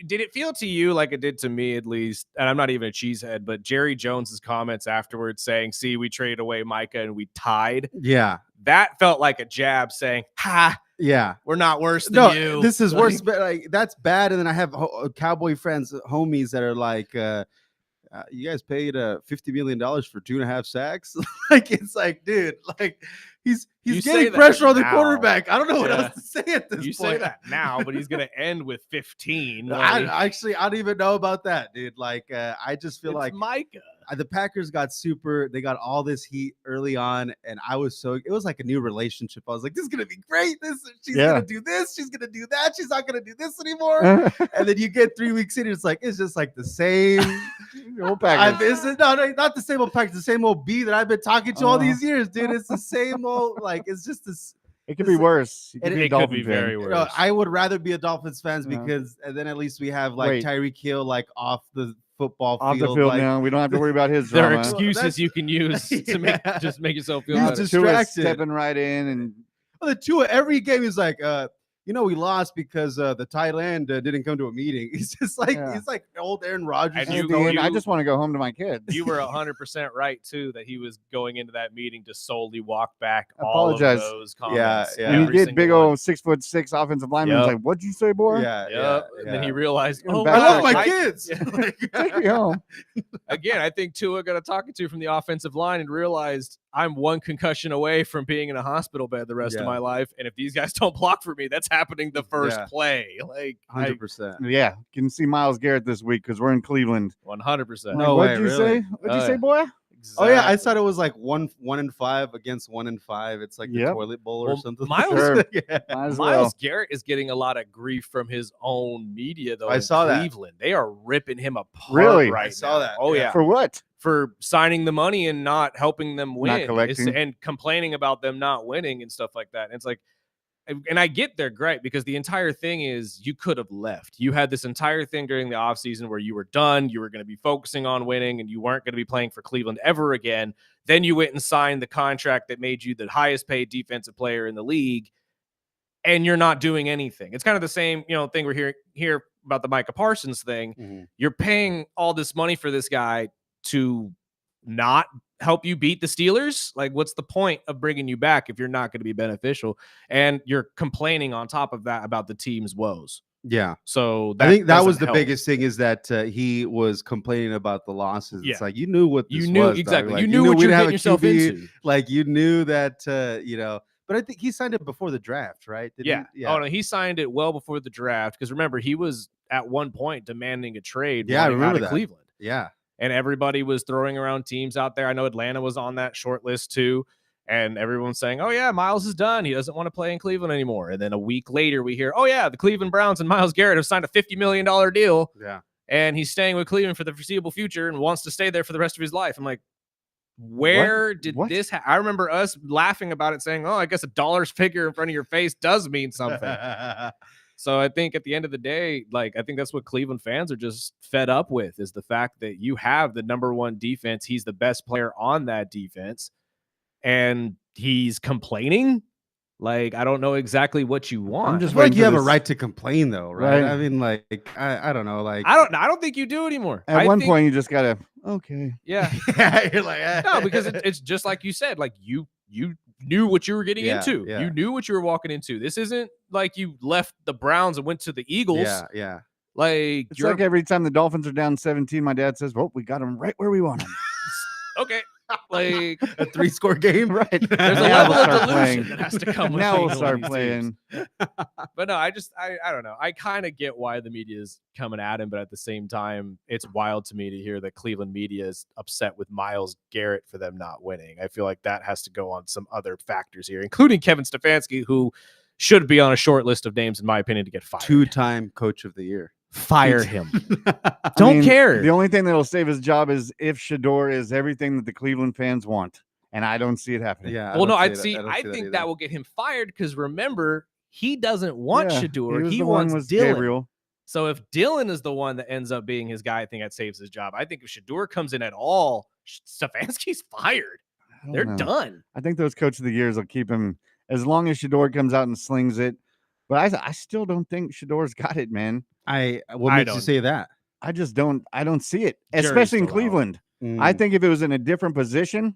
did it feel to you like it did to me, at least? And I'm not even a cheesehead, but Jerry Jones's comments afterwards saying, "See, we traded away Micah and we tied." Yeah, That felt like a jab saying, "Ha, yeah. we're not worse than you." This is Like, worse. But like, that's bad. And then I have Cowboy friends, homies that are like, "You guys paid $50 million for 2.5 sacks." Like, it's like, dude, like he's You say getting that pressure on the now. quarterback. I don't know what Yeah. else to say at this You point. say that now, but he's going to end with 15. I don't even know about that, dude. Like, I just feel It's like Micah. the Packers they got all this heat early on, and it was like a new relationship. I was like, this is gonna be great. She's gonna do this, she's gonna do that, she's not gonna do this anymore. And then you get 3 weeks in, it's just like the same. Old Packers. Not the same old Packers, the same old B that I've been talking to all these years, dude. It's the same old, like, it's just this. It could be worse. You And could be a It could Dolphin be fan. very You worse. know, I would rather be a Dolphins fans Yeah. because, and then at least we have like Wait. Tyreek Hill like off the football Off field. the field like, now. We don't have to worry about his There are drama. excuses that's- you can use to make yourself feel He's better. just- Tua distracted. stepping right in and Well, the Tua every game is like, we lost because the tight end didn't come to a meeting. He's just like Yeah. old Aaron Rodgers. And at you- the end, I you- just want to go home to my kids. You were 100% right too that he was going into that meeting to solely walk back all Apologize. of those comments. Yeah. and every you get big single one. old 6'6" offensive lineman. Yep. Like, what'd you say, boy? Yeah, Yep. And then he realized, Going oh, back I to love the my I- kids. Take me home. Again, I think Tua got a talking to from the offensive line and realized I'm one concussion away from being in a hospital bed the rest of Yeah. my life. And if these guys don't block for me, that's happening the first Yeah. play. Like 100%. Yeah, can see Myles Garrett this week because we're in Cleveland. 100%. No What'd way, you really? say? What'd you Oh, say, yeah. boy? Oh yeah, I Exactly. thought it was like 1-5 against 1-5. It's like the Yep. toilet bowl or Well, something. Miles- Sure. Yeah. Might as Miles well. Garrett is getting a lot of grief from his own media, though. I in saw that. Cleveland. They are ripping him apart. Really? Right I saw now. that, Oh yeah. yeah, For what? for signing the money and not helping them win, collecting. and complaining about them not winning and stuff like that. And it's like, and I get they're great because the entire thing is you could have left. You had this entire thing during the offseason where you were done. You were going to be focusing on winning and you weren't going to be playing for Cleveland ever again. Then you went and signed the contract that made you the highest paid defensive player in the league, and you're not doing anything. It's kind of the same, thing we're here about the Micah Parsons thing. Mhm. You're paying all this money for this guy to not help you beat the Steelers. Like, what's the point of bringing you back if you're not going to be beneficial? And you're complaining on top of that about the team's woes. Yeah. So I think that was doesn't the help. biggest thing is that he was complaining about the losses. Yeah. It's like, you knew what this You knew was. Dog. exactly. Like, you knew what we you're didn't have getting a yourself QB. into. Like, you knew that, but I think he signed it before the draft, right? Didn't he? Oh, no, he signed it well before the draft because remember, he was at one point demanding a trade. Yeah, I wanting out remember of that. Cleveland. Yeah. And everybody was throwing around teams out there. I know Atlanta was on that short list too. And everyone's saying, oh, yeah, Miles is done. He doesn't want to play in Cleveland anymore. And then a week later, we hear, oh, yeah, the Cleveland Browns and Myles Garrett have signed a $50 million deal. Yeah. And he's staying with Cleveland for the foreseeable future and wants to stay there for the rest of his life. I'm like, where did this I remember us laughing about it saying, oh, I guess a dollar's figure in front of your face does mean something. So I think at the end of the day, like, I think that's what Cleveland fans are just fed up with is the fact that you have the number one defense. He's the best player on that defense and he's complaining. Like, I don't know exactly what you want. I'm just I feel like waiting you for have a this- right to complain though, right? Right. I mean, like, I don't know. Like, I don't think you do anymore. At one point, you just gotta okay. Yeah. you're like, No, because it's just like you said, like you knew what you were getting Yeah, into. yeah. You knew what you were walking into. This isn't like you left the Browns and went to the Eagles. Yeah, yeah. Like, It's like every time the Dolphins are down 17, my dad says, well, we got them right where we want them. okay. Like, A 3-score game, Right. there's a Now level we'll of start delusion playing. that has to come with Now being we'll one of start these playing. teams. But no, I don't know. I kind of get why the media is coming at him, but at the same time, it's wild to me to hear that Cleveland media is upset with Myles Garrett for them not winning. I feel like that has to go on some other factors here, including Kevin Stefanski, who should be on a short list of names, in my opinion, to get fired. 2-time coach of the year. Fire him. I Don't mean, care. The only thing that'll save his job is if Shador is everything that the Cleveland fans want. And I don't see it happening. Yeah. Well, no, I I think that will get him fired because remember, he doesn't want Yeah, Shador. was He the one wants with Dylan. Gabriel. So if Dylan is the one that ends up being his guy, I think that saves his job. I think if Shador comes in at all, Stefanski's fired. I don't They're know. done. I think those coach of the years will keep him as long as Shador comes out and slings it. But I still don't think Shador's got it, man. What I makes you don't. say that? I just don't. I don't see it, Jury's especially in still out. Cleveland. Mm. I think if it was in a different position,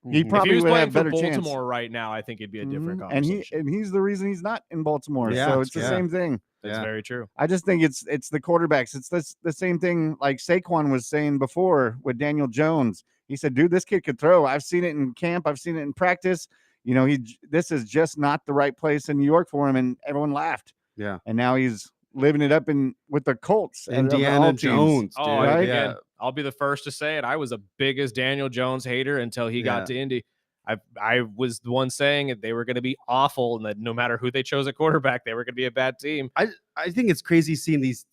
he If he probably was would playing have for better chance. Baltimore right now, I think it'd be a different Mhm. And conversation. he's the reason he's not in Baltimore. Yeah, So it's the yeah. same thing. That's Yeah. very true. I just think it's the quarterbacks. It's the same thing like Saquon was saying before with Daniel Jones. He said, dude, this kid could throw. I've seen it in camp. I've seen it in practice. You know, this is just not the right place in New York for him. And everyone laughed. Yeah. And now he's living it up with the Colts. of all Indiana teams. Jones, dude. Oh, right? again, I'll be the first to say it. I was a biggest Daniel Jones hater until he got to Indy. I was the one saying that they were going to be awful and that no matter who they chose at quarterback, they were going to be a bad team. I think it's crazy seeing these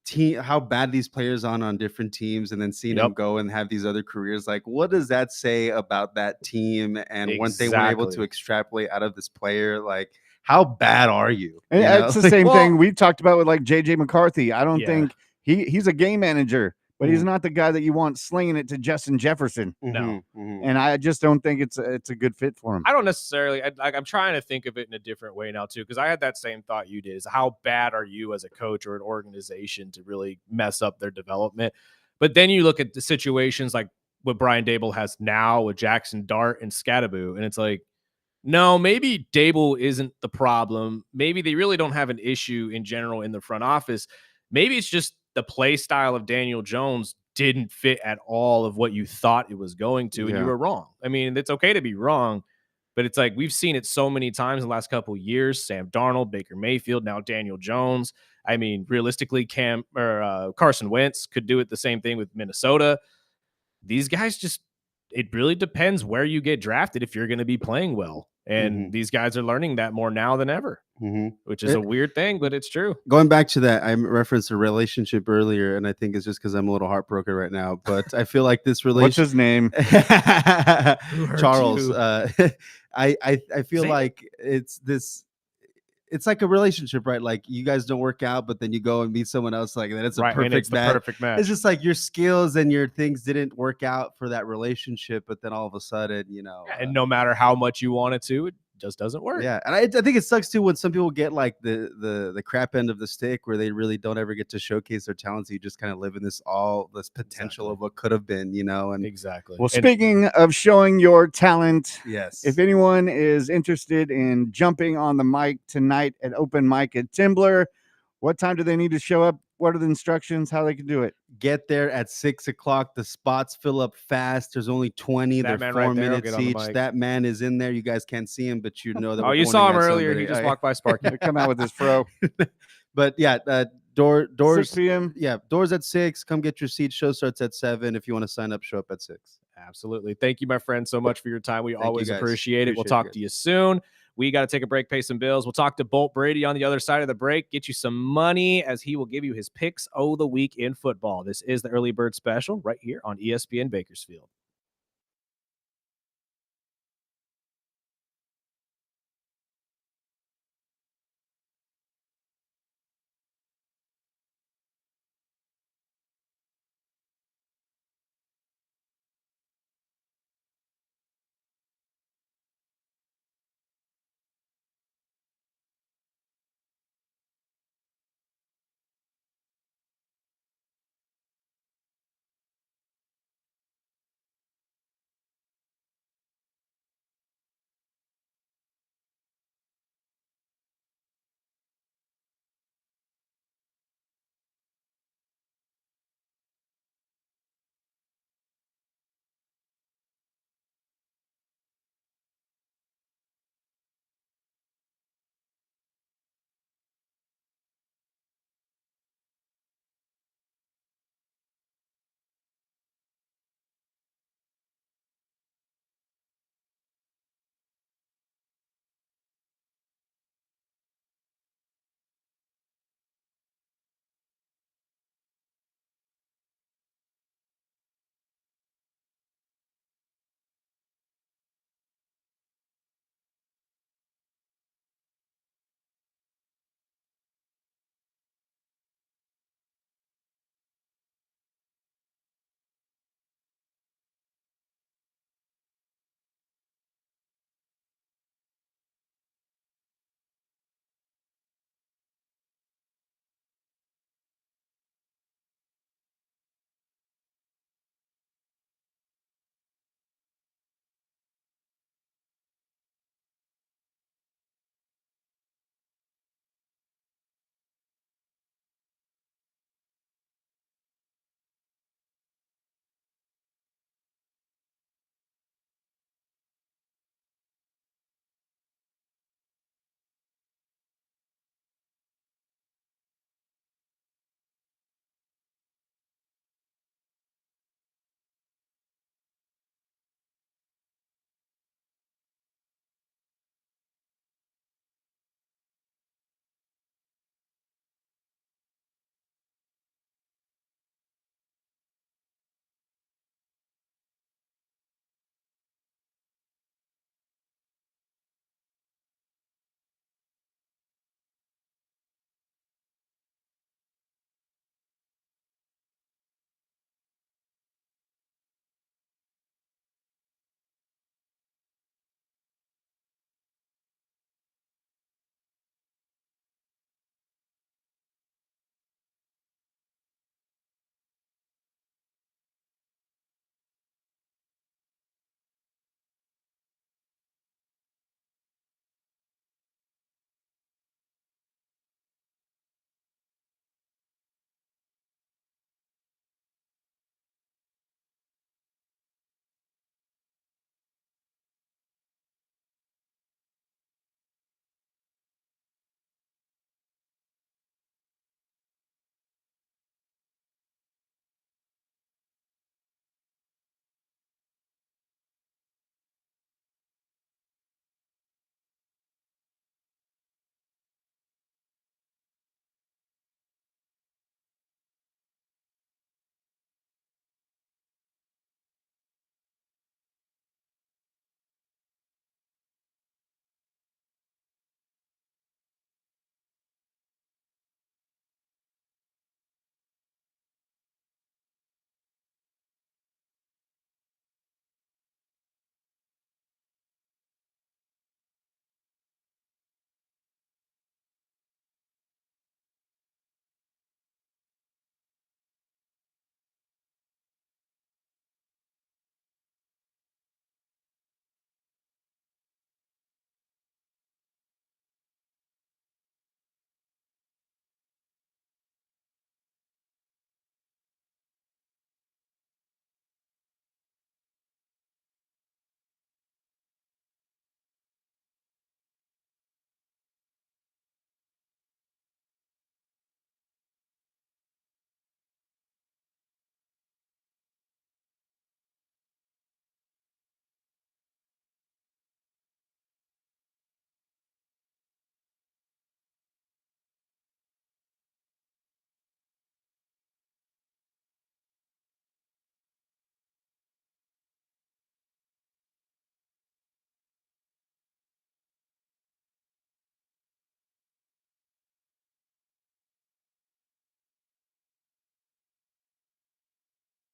team how bad these players on different teams and then seeing them go and have these other careers. Like, what does that say about that team and what they were able to Exactly. extrapolate out of this player? Like, how bad are you? And You know? it's the Like, same well- thing we talked about with like JJ McCarthy. I don't Yeah. think he's a game manager, but he's Mhm. not the guy that you want slinging it to Justin Jefferson. No. mhm, mhm. And I just don't think it's a good fit for him. I don't necessarily. I'm trying to think of it in a different way now too, because I had that same thought you did. Is how bad are you as a coach or an organization to really mess up their development? But then you look at the situations like what Brian Dable has now with Jackson Dart and Scattaboo, and it's like, no, maybe Dable isn't the problem. Maybe they really don't have an issue in general in the front office. Maybe it's just the play style of Daniel Jones didn't fit at all of what you thought it was going to, and you Yeah. were wrong. I mean, it's okay to be wrong, but it's like we've seen it so many times in the last couple of years. Sam Darnold, Baker Mayfield, now Daniel Jones. I mean, realistically, Carson Wentz could do it the same thing with Minnesota. These guys it really depends where you get drafted if you're going to be playing well. And these guys are learning that more now than ever, Mhm. which is a weird thing, but it's true. Going back to that, I referenced a relationship earlier, and I think it's just because I'm a little heartbroken right now. But I feel like this What's relationship. his name? hurt Charles. you? I feel Say it. like it's this it's like a relationship, right? Like you guys don't work out, but then you go and meet someone else, like then it's a Right, and perfect it's the match. perfect match. It's just like your skills and your things didn't work out for that relationship, but then all of a sudden, And no matter how much you want it to, it just doesn't work. yeah, and I think it sucks too when some people get like the crap end of the stick, where they really don't ever get to showcase their talents. You just kind of live in this potential of what could have been, and Exactly. Well, And speaking of showing your talent, yes, if anyone is interested in jumping on the mic tonight at open mic at Timbler, what time do they need to show up? What are the instructions? How they can do it? get there at 6 o'clock. The spots fill up fast. There's only 20. That They're man right 4 there will minutes get on the each. mic. That man is in there. You guys can't see him, but you know that. oh, we're you saw him pointing at earlier. somebody. He just Oh, yeah. walked by Sparky. They come out with this fro. But yeah, doors 6 p.m. Yeah, doors at 6. Come get your seat. Show starts at 7. If you want to sign up, show up at 6. Absolutely. Thank you, my friend, so much for your time. We Thank you, always guys. appreciate it. We'll Appreciate talk you to you soon. We got to take a break, pay some bills. We'll talk to Bolt Brady on the other side of the break, get you some money as he will give you his picks of the week in football. This is the Early Bird Special right here on ESPN Bakersfield.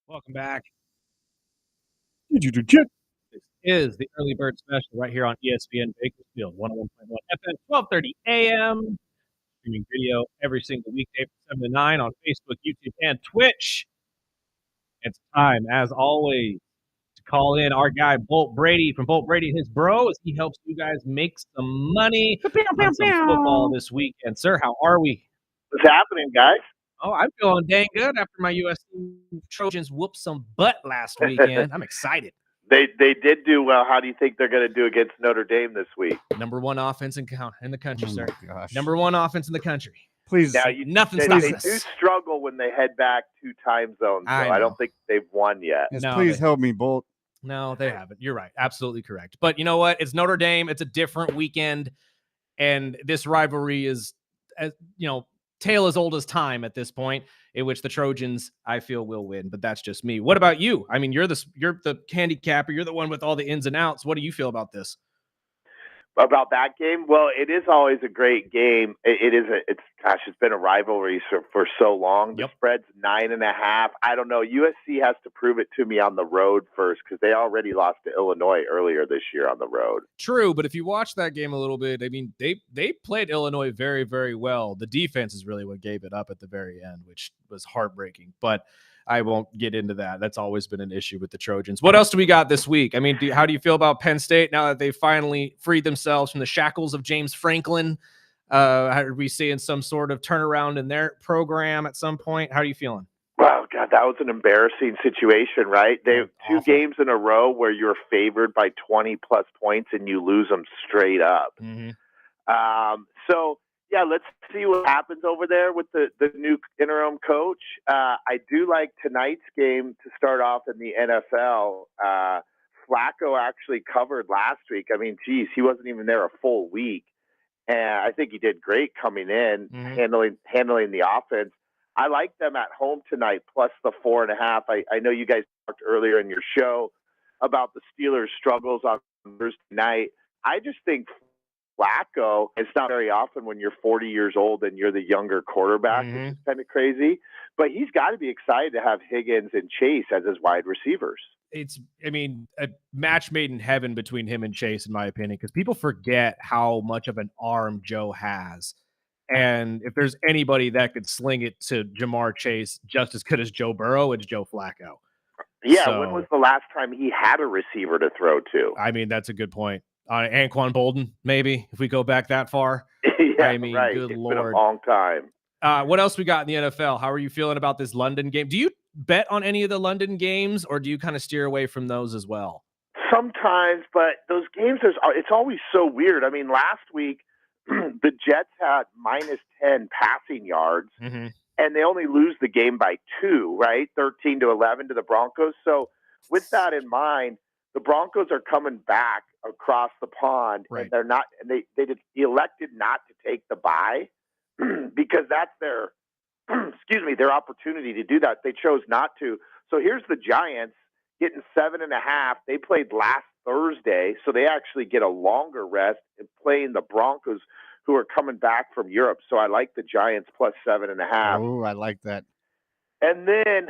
Welcome back. Did you do jet? This is the Early Bird Special right here on ESPN Bakersfield, 101.1 FM, 12:30 a.m. Streaming video every single weekday from 7 to 9 on Facebook, YouTube, and Twitch. It's time, as always, to call in our guy Bolt Brady from Bolt Brady and his bro as he helps you guys make some money on some football this weekend. Sir, how are we? What's happening, guys? Oh, I'm feeling dang good after my USC Trojans whooped some butt last weekend. I'm excited. They did do well. How do you think they're going to do against Notre Dame this week? Number one offense in the country, Oh sir. my gosh. Number one offense in the country. Please. Now Nothing they stops do us. struggle when they head back 2 time zones. So I I know. don't think they've won yet. Yes, No, please they- help me, Bolt. No, they haven't. You're right. Absolutely correct. But you know what? It's Notre Dame. It's a different weekend. And this rivalry is, tale as old as time at this point, in which the Trojans, I feel, will win. But that's just me. What about you? I mean, you're the handicapper. You're the one with all the ins and outs. What do you feel about this? About that game? Well, it is always a great game. It's been a rivalry for so long. The Yep. spread's 9.5. I don't know. USC has to prove it to me on the road first because they already lost to Illinois earlier this year on the road. True, but if you watch that game a little bit, I mean, they played Illinois very, very well. The defense is really what gave it up at the very end, which was heartbreaking. But I won't get into that. That's always been an issue with the Trojans. What else do we got this week? I mean, how do you feel about Penn State now that they finally freed themselves from the shackles of James Franklin? Are we seeing some sort of turnaround in their program at some point? How are you feeling? Well, God, that was an embarrassing situation, right? They Awful. 2 games in a row where you're favored by 20-plus points and you lose them straight up. Mm-hmm. So, yeah, let's see what happens over there with the new interim coach. I do like tonight's game to start off in the NFL. Flacco actually covered last week. I mean, geez, he wasn't even there a full week. And I think he did great coming in, handling the offense. I like them at home tonight, plus the 4.5. I know you guys talked earlier in your show about the Steelers' struggles on Thursday night. I just think Flacco, it's not very often when you're 40 years old and you're the younger quarterback, which is kind of crazy. But he's got to be excited to have Higgins and Chase as his wide receivers. It's, a match made in heaven between him and Chase, in my opinion, because people forget how much of an arm Joe has. And if there's anybody that could sling it to Jamar Chase just as good as Joe Burrow, it's Joe Flacco. Yeah, when was the last time he had a receiver to throw to? I mean, that's a good point. Anquan Bolden, maybe, if we go back that far. Yeah, I mean, right. good It's Lord. been a long time. What else we got in the NFL? How are you feeling about this London game? Do you bet on any of the London games, or do you kind of steer away from those as well? Sometimes, but those games, it's always so weird. I mean, last week, the Jets had -10 passing yards, and they only lose the game by 2, right? 13-11 to the Broncos. So with that in mind, the Broncos are coming back across the pond, right. And they elected not to take the bye because that's their their opportunity to do that. They chose not to. So here's the Giants getting 7.5. They played last Thursday, so they actually get a longer rest and playing the Broncos, who are coming back from Europe. So I like the Giants plus 7.5. Oh, I like that. And then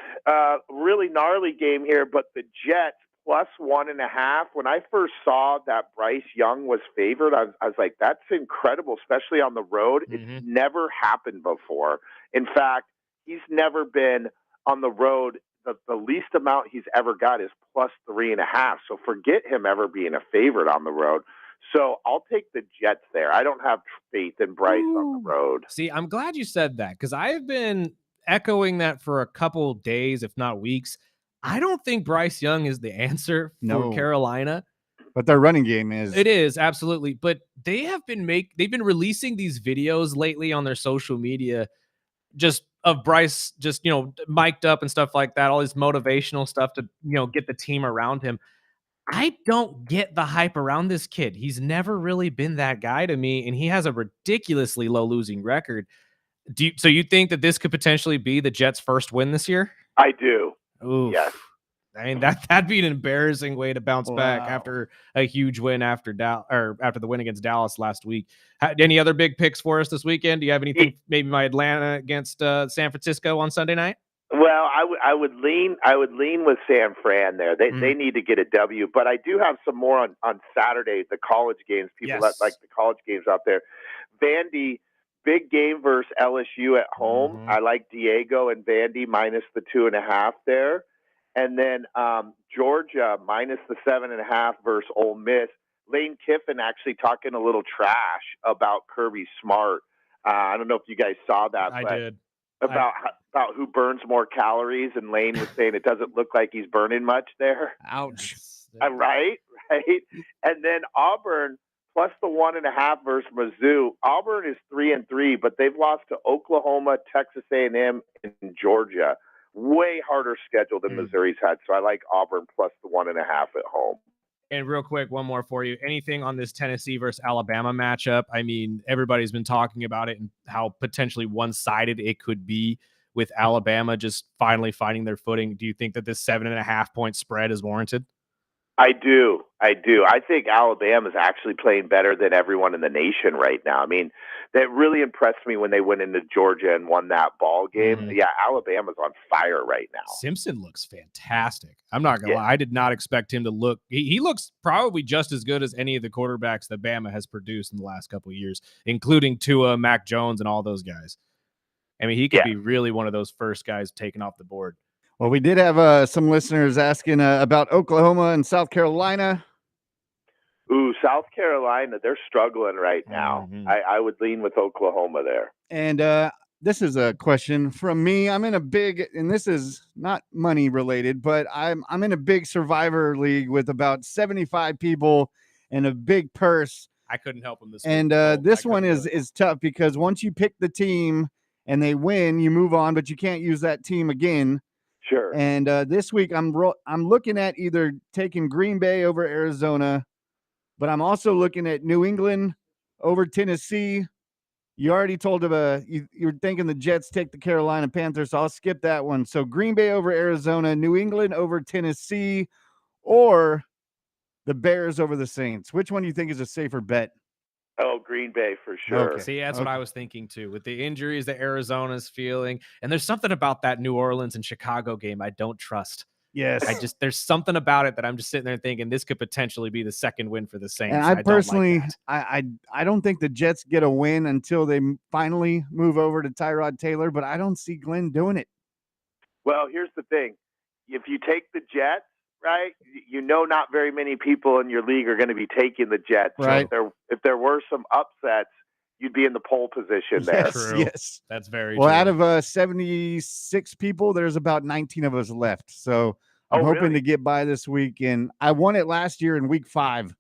really gnarly game here, but the Jets plus 1.5. When I first saw that Bryce Young was favored, I was like, that's incredible, especially on the road. It's never happened before. In fact, he's never been on the road. The least amount he's ever got is plus 3.5. So forget him ever being a favorite on the road. So I'll take the Jets there. I don't have faith in Bryce on the road. See, I'm glad you said that because I've been echoing that for a couple days, if not weeks. I don't think Bryce Young is the answer for Carolina. But their running game is. It is, absolutely. But they've been releasing these videos lately on their social media just of Bryce just, mic'd up and stuff like that, all this motivational stuff to, get the team around him. I don't get the hype around this kid. He's never really been that guy to me, and he has a ridiculously low losing record. So you think that this could potentially be the Jets' first win this year? I do. Oof. Yes. I mean, that'd be an embarrassing way to bounce back after a huge win after the win against Dallas last week. Any other big picks for us this weekend? Do you have anything? Maybe my Atlanta against San Francisco on Sunday night? Well, I would lean with San Fran there. They need to get a W, but I do have some more on Saturday, the college games. People that like the college games out there. Vandy, big game versus LSU at home. I like Diego and Vandy minus the 2.5 there. And then Georgia minus the 7.5 versus Ole Miss. Lane Kiffin actually talking a little trash about Kirby Smart. I don't know if you guys saw that. I but did. About who burns more calories, and Lane was saying it doesn't look like he's burning much there. Ouch. Right. And then Auburn plus the 1.5 versus Mizzou. Auburn is 3-3, but they've lost to Oklahoma, Texas A&M, and Georgia. Way harder schedule than Missouri's had. So I like Auburn plus the 1.5 at home. And real quick, one more for you. Anything on this Tennessee versus Alabama matchup? I mean, everybody's been talking about it and how potentially one-sided it could be with Alabama just finally finding their footing. Do you think that this 7.5 point spread is warranted? I do. I think Alabama's actually playing better than everyone in the nation right now. I mean, that really impressed me when they went into Georgia and won that ball game. Yeah, Alabama's on fire right now. Simpson looks fantastic. I'm not going to lie. I did not expect him to look. He looks probably just as good as any of the quarterbacks that Bama has produced in the last couple of years, including Tua, Mac Jones, and all those guys. I mean, he could be really one of those first guys taken off the board. Well, we did have some listeners asking about Oklahoma and South Carolina. Ooh, South Carolina, they're struggling right now. I would lean with Oklahoma there. And this is a question from me. I'm in a big, and this is not money related, but I'm in a big Survivor league with about 75 people and a big purse. I couldn't help him this week. And this one is tough because once you pick the team and they win, you move on, but you can't use that team again. Sure. And this week I'm looking at either taking Green Bay over Arizona, but I'm also looking at New England over Tennessee. You already told him you're thinking the Jets take the Carolina Panthers, so I'll skip that one. So Green Bay over Arizona, New England over Tennessee, or the Bears over the Saints. Which one do you think is a safer bet? Oh, Green Bay for sure. Okay. See, that's what I was thinking too. With the injuries that Arizona's feeling, and there's something about that New Orleans and Chicago game I don't trust. Yes. There's something about it that I'm just sitting there thinking this could potentially be the second win for the Saints. And I personally, don't like I don't think the Jets get a win until they finally move over to Tyrod Taylor, but I don't see Glenn doing it. Well, here's the thing. If you take the Jets, right, not very many people in your league are going to be taking the Jets. Right. So if there were some upsets, you'd be in the pole position there. Yes, True. yes. That's very well. true. Out of 76 people, there's about 19 of us left. So I'm hoping to get by this week. And I won it last year in week 5.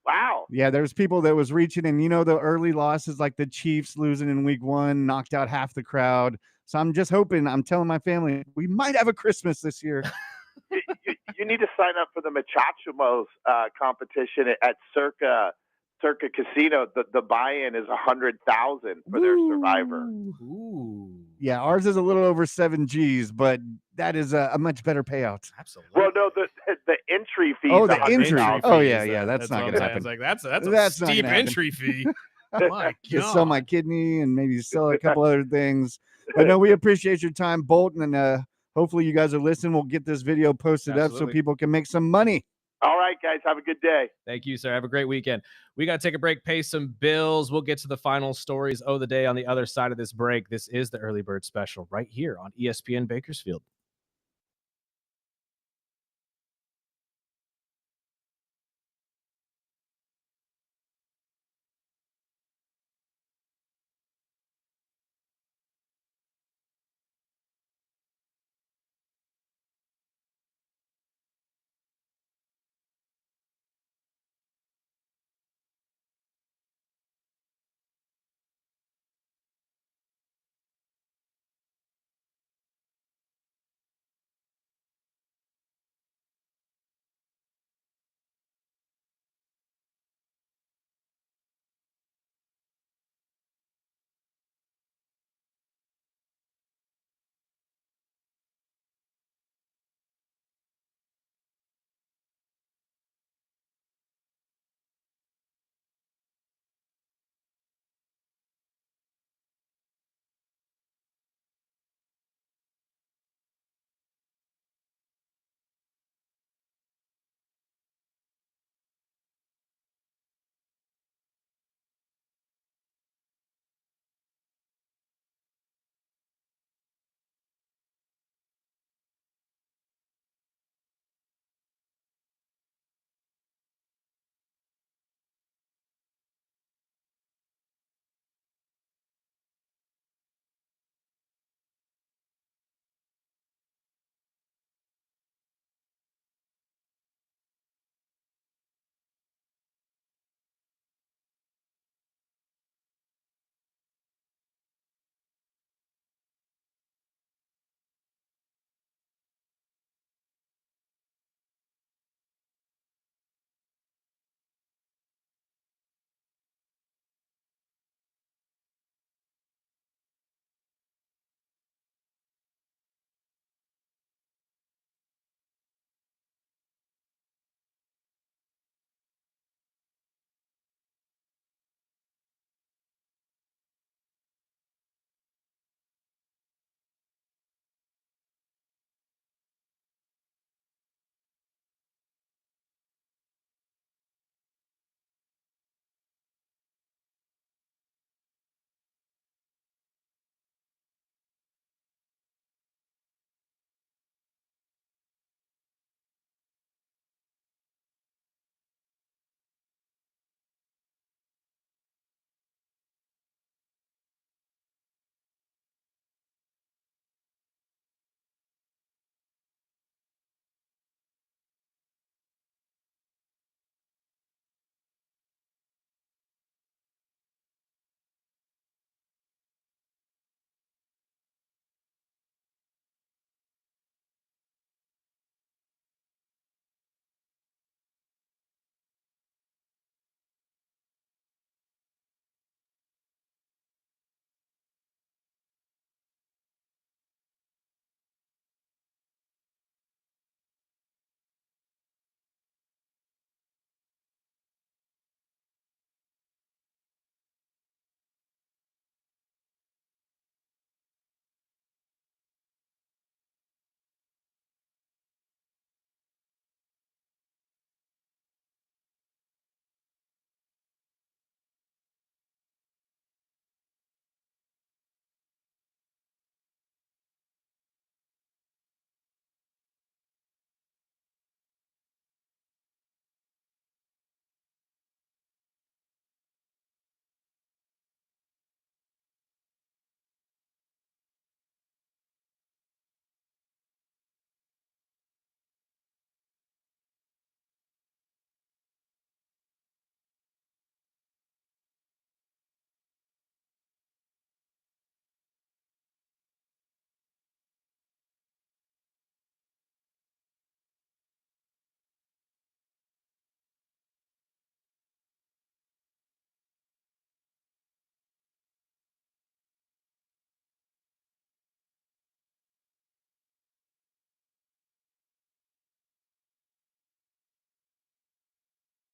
Wow. Yeah, there's people that was reaching, and the early losses like the Chiefs losing in week 1 knocked out half the crowd. So I'm just hoping, I'm telling my family, we might have a Christmas this year. You need to sign up for the Machachimos competition at Circa Casino. The buy-in is $100,000 for their Survivor. Ooh. Yeah, ours is a little over 7 G's, but that is a much better payout. Absolutely. Well, no, the entry fee. Oh, the entry. $100,000. Oh, yeah, that's not going to happen. It's like that's a That's not steep gonna happen. entry fee. My God. Just sell my kidney and maybe sell a couple other things. But no, we appreciate your time, Bolton, and hopefully you guys are listening. We'll get this video posted up so people can make some money. All right, guys, have a good day. Thank you, sir. Have a great weekend. We got to take a break, pay some bills. We'll get to the final stories of the day on the other side of this break. This is the Early Bird Special right here on ESPN Bakersfield.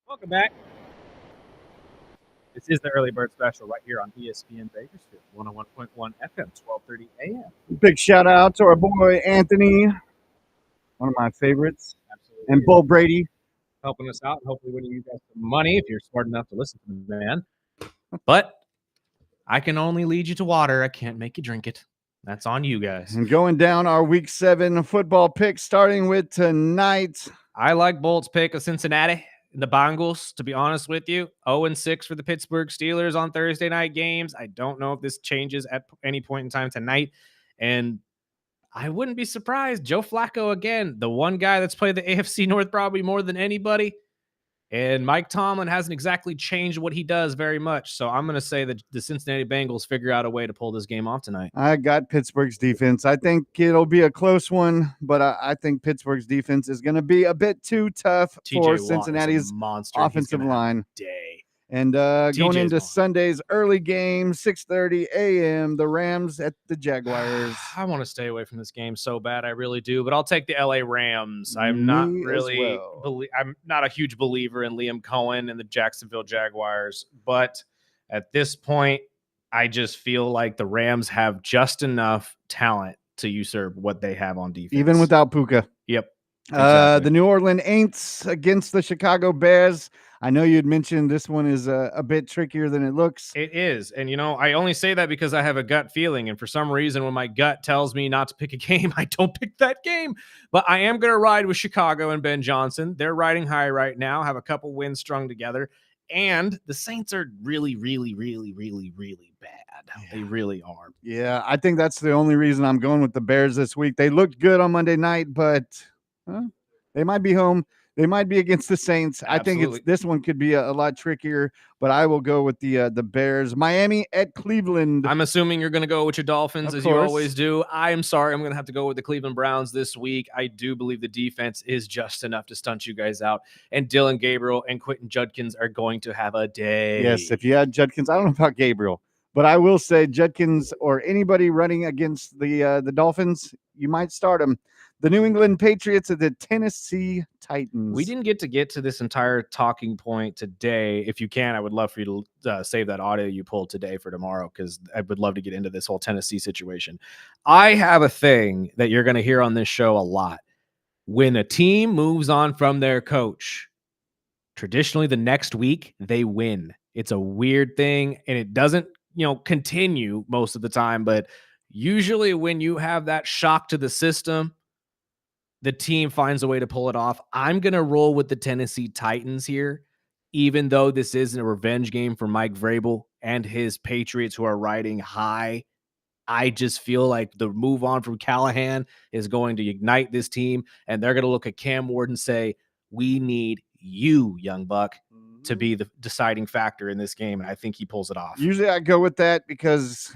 Welcome back. This is the early bird special right here on ESPN Bakersfield, 101.1 FM, 12:30 a.m. Big shout out to our boy Anthony, one of my favorites, Absolutely. and Bolt Brady. Helping us out and hopefully winning you guys some money if you're smart enough to listen to the man. But I can only lead you to water. I can't make you drink it. That's on you guys. And going down our Week 7 football picks, starting with tonight. I like Bolt's pick of Cincinnati and the Bengals, to be honest with you. 0-6 for the Pittsburgh Steelers on Thursday night games. I don't know if this changes at any point in time tonight. And I wouldn't be surprised. Joe Flacco, again, the one guy that's played the AFC North probably more than anybody. And Mike Tomlin hasn't exactly changed what he does very much. So I'm going to say that the Cincinnati Bengals figure out a way to pull this game off tonight. I got Pittsburgh's defense. I think it'll be a close one, but I think Pittsburgh's defense is going to be a bit too tough for Cincinnati's offensive line. Day. And going into Sunday's early game, 6:30 a.m., the Rams at the Jaguars. I want to stay away from this game so bad, I really do. But I'll take the LA Rams. I'm not really I'm not a huge believer in Liam Cohen and the Jacksonville Jaguars. But at this point, I just feel like the Rams have just enough talent to usurp what they have on defense. Even without Puka. Yep. Exactly. The New Orleans Aints against the Chicago Bears. I know you'd mentioned this one is a bit trickier than it looks. It is. And, I only say that because I have a gut feeling. And for some reason, when my gut tells me not to pick a game, I don't pick that game. But I am going to ride with Chicago and Ben Johnson. They're riding high right now, have a couple wins strung together. And the Saints are really, really, really, really, really bad. They really are. Yeah, I think that's the only reason I'm going with the Bears this week. They looked good on Monday night, but they might be home. They might be against the Saints. Absolutely. I think this one could be a lot trickier, but I will go with the Bears. Miami at Cleveland. I'm assuming you're going to go with your Dolphins as you always do. I'm sorry. I'm going to have to go with the Cleveland Browns this week. I do believe the defense is just enough to stunt you guys out. And Dylan Gabriel and Quentin Judkins are going to have a day. Yes, if you had Judkins, I don't know about Gabriel, but I will say Judkins or anybody running against the Dolphins, you might start them. The New England Patriots at the Tennessee Titans. We didn't get to this entire talking point today. If you can, I would love for you to save that audio you pulled today for tomorrow, because I would love to get into this whole Tennessee situation. I have a thing that you're going to hear on this show a lot. When a team moves on from their coach, traditionally the next week they win. It's a weird thing, and it doesn't, continue most of the time. But usually when you have that shock to the system, the team finds a way to pull it off. I'm going to roll with the Tennessee Titans here, even though this isn't a revenge game for Mike Vrabel and his Patriots who are riding high. I just feel like the move on from Callahan is going to ignite this team, and they're going to look at Cam Ward and say, we need you, young buck, to be the deciding factor in this game, and I think he pulls it off. Usually I go with that because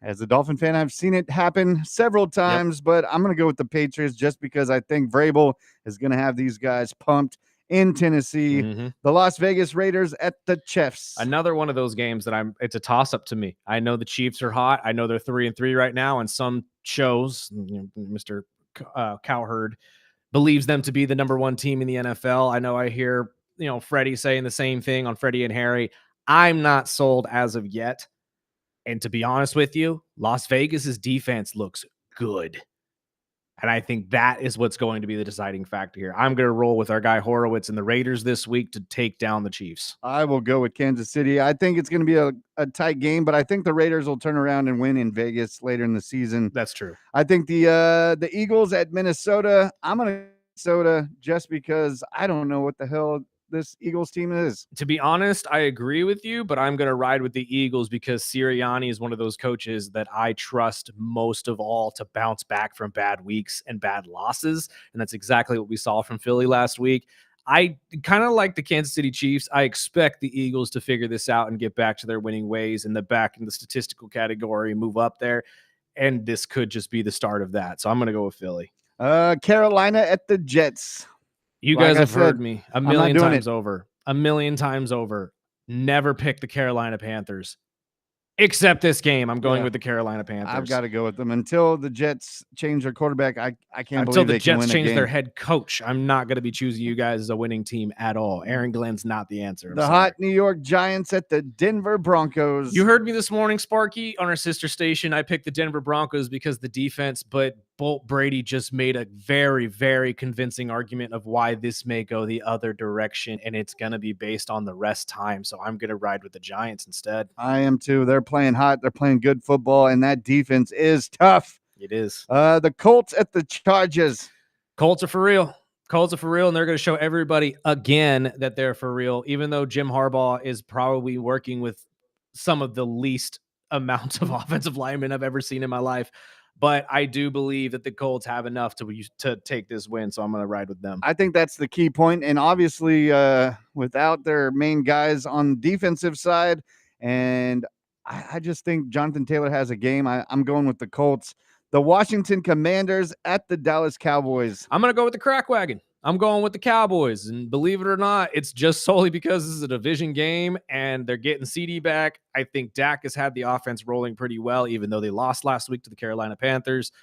as a Dolphin fan, I've seen it happen several times, but I'm going to go with the Patriots just because I think Vrabel is going to have these guys pumped in Tennessee. The Las Vegas Raiders at the Chiefs. Another one of those games that it's a toss-up to me. I know the Chiefs are hot. I know they're 3-3 right now, and some shows, Mr. Cowherd believes them to be the number one team in the NFL. I know I hear, Freddie saying the same thing on Freddie and Harry. I'm not sold as of yet. And to be honest with you, Las Vegas's defense looks good. And I think that is what's going to be the deciding factor here. I'm going to roll with our guy Horowitz and the Raiders this week to take down the Chiefs. I will go with Kansas City. I think it's going to be a tight game, but I think the Raiders will turn around and win in Vegas later in the season. That's true. I think the Eagles at Minnesota, I'm going to Minnesota just because I don't know what the hell this Eagles team is. To be honest, I agree with you, but I'm going to ride with the Eagles because Sirianni is one of those coaches that I trust most of all to bounce back from bad weeks and bad losses. And that's exactly what we saw from Philly last week. I kind of like the Kansas City Chiefs. I expect the Eagles to figure this out and get back to their winning ways in the statistical category, move up there. And this could just be the start of that. So I'm going to go with Philly. Carolina at the Jets. You guys have heard me a million times over. Never pick the Carolina Panthers. Except this game, I'm going Yeah. with the Carolina Panthers. I've got to go with them until the Jets change their quarterback. I can't Until believe the they can Jets win a change game. their head coach, I'm not going to be choosing you guys as a winning team at all. Aaron Glenn's not the answer. I'm The sorry. hot New York Giants at the Denver Broncos. You heard me this morning, Sparky, on our sister station. I picked the Denver Broncos because the defense, but Bolt Brady just made a very, very convincing argument of why this may go the other direction, and it's going to be based on the rest time. So I'm going to ride with the Giants instead. I am too. They're playing hot. They're playing good football, and that defense is tough. It is. The Colts at the Chargers. Colts are for real. Colts are for real, and they're going to show everybody again that they're for real, even though Jim Harbaugh is probably working with some of the least amount of offensive linemen I've ever seen in my life. But I do believe that the Colts have enough to take this win, so I'm going to ride with them. I think that's the key point. And obviously, without their main guys on the defensive side, and I just think Jonathan Taylor has a game. I'm going with the Colts. The Washington Commanders at the Dallas Cowboys. I'm going to go with the crack wagon. I'm going with the Cowboys. And believe it or not, it's just solely because this is a division game and they're getting CD back. I think Dak has had the offense rolling pretty well, even though they lost last week to the Carolina Panthers.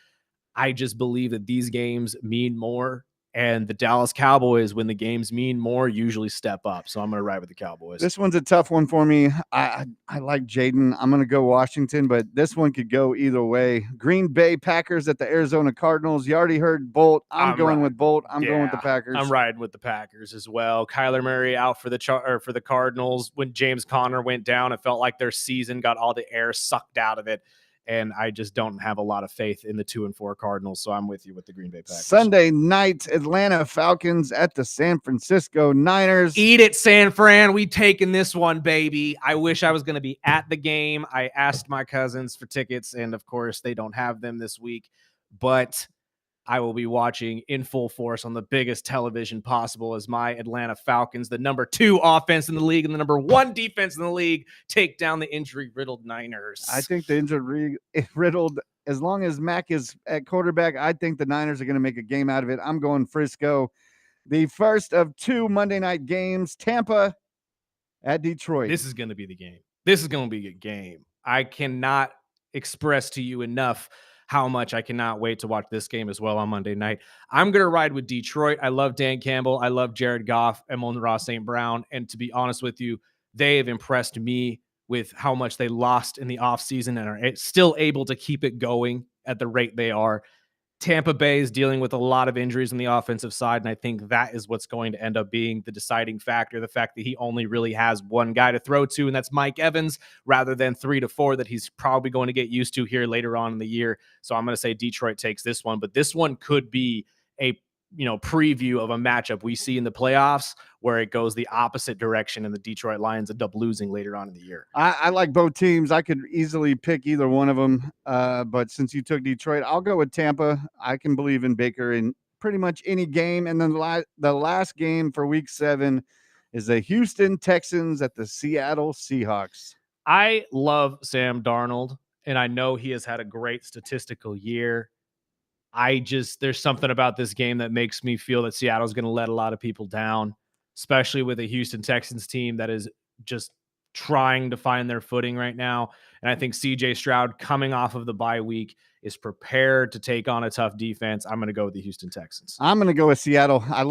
I just believe that these games mean more. And the Dallas Cowboys, when the games mean more, usually step up. So I'm going to ride with the Cowboys. This one's a tough one for me. I like Jaden. I'm going to go Washington, but this one could go either way. Green Bay Packers at the Arizona Cardinals. You already heard Bolt. I'm going with Bolt. I'm going with the Packers. I'm riding with the Packers as well. Kyler Murray out for the Cardinals. When James Conner went down, it felt like their season got all the air sucked out of it. And I just don't have a lot of faith in the 2-4 Cardinals. So I'm with you with the Green Bay Packers. Sunday night, Atlanta Falcons at the San Francisco Niners. Eat it, San Fran. We taking this one, baby. I wish I was going to be at the game. I asked my cousins for tickets, and of course, they don't have them this week. But I will be watching in full force on the biggest television possible as my Atlanta Falcons, the number 2 offense in the league and the number 1 defense in the league, take down the injury-riddled Niners. I think the injury-riddled, as long as Mac is at quarterback, I think the Niners are going to make a game out of it. I'm going Frisco. The first of 2 Monday night games, Tampa at Detroit. This is going to be the game. This is going to be a game. I cannot express to you enough how much I cannot wait to watch this game as well on Monday night. I'm going to ride with Detroit. I love Dan Campbell. I love Jared Goff and Amon-Ra St. Brown. And to be honest with you, they have impressed me with how much they lost in the offseason and are still able to keep it going at the rate they are. Tampa Bay is dealing with a lot of injuries on the offensive side, and I think that is what's going to end up being the deciding factor, the fact that he only really has one guy to throw to, and that's Mike Evans, rather than 3 to 4 that he's probably going to get used to here later on in the year. So I'm going to say Detroit takes this one, but this one could be a preview of a matchup we see in the playoffs where it goes the opposite direction and the Detroit Lions end up losing later on in the year. I like both teams. I could easily pick either one of them. But since you took Detroit, I'll go with Tampa. I can believe in Baker in pretty much any game. And then the last game for week 7 is the Houston Texans at the Seattle Seahawks. I love Sam Darnold, and I know he has had a great statistical year. There's something about this game that makes me feel that Seattle's going to let a lot of people down, especially with a Houston Texans team that is just trying to find their footing right now. And I think CJ Stroud, coming off of the bye week, is prepared to take on a tough defense. I'm going to go with the Houston Texans. I'm going to go with Seattle. I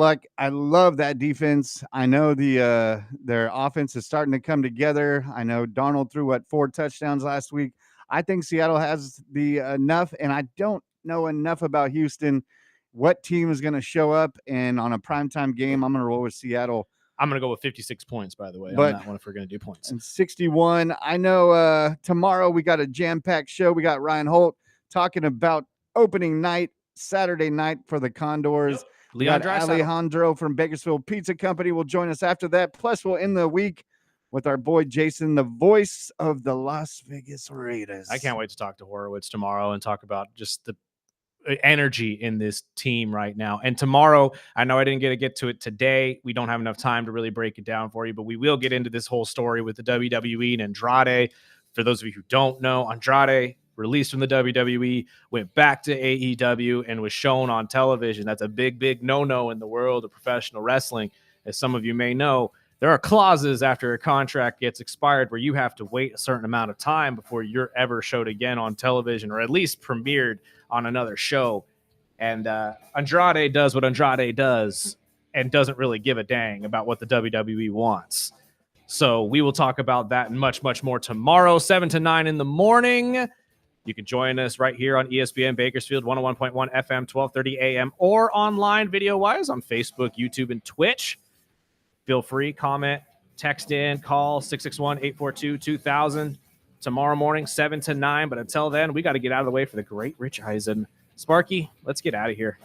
love that defense. I know their offense is starting to come together. I know Darnold threw 4 touchdowns last week. I think Seattle has the enough, and I don't know enough about Houston, what team is going to show up, and on a primetime game, I'm going to roll with Seattle. I'm going to go with 56 points, by the way, on that one if we're going to do points. And 61. I know tomorrow we got a jam-packed show. We got Ryan Holt talking about opening night, Saturday night for the Condors. Yep. Leon Draisaitl. Alejandro from Bakersfield Pizza Company will join us after that. Plus, we'll end the week with our boy Jason, the voice of the Las Vegas Raiders. I can't wait to talk to Horowitz tomorrow and talk about just the energy in this team right now. And tomorrow, I know I didn't get to it today. We don't have enough time to really break it down for you, but we will get into this whole story with the WWE and Andrade. For those of you who don't know, Andrade, released from the WWE, went back to AEW and was shown on television. That's a big, big no-no in the world of professional wrestling. As some of you may know, there are clauses after a contract gets expired where you have to wait a certain amount of time before you're ever showed again on television, or at least premiered on another show. And Andrade does what Andrade does and doesn't really give a dang about what the WWE wants. So we will talk about that and much, much more tomorrow, 7 to 9 in the morning. You can join us right here on ESPN Bakersfield, 101.1 FM, 12:30 a.m., or online video-wise on Facebook, YouTube, and Twitch. Feel free, comment, text in, call 661-842-2000 tomorrow morning, 7 to 9. But until then, we got to get out of the way for the great Rich Eisen. Sparky, let's get out of here.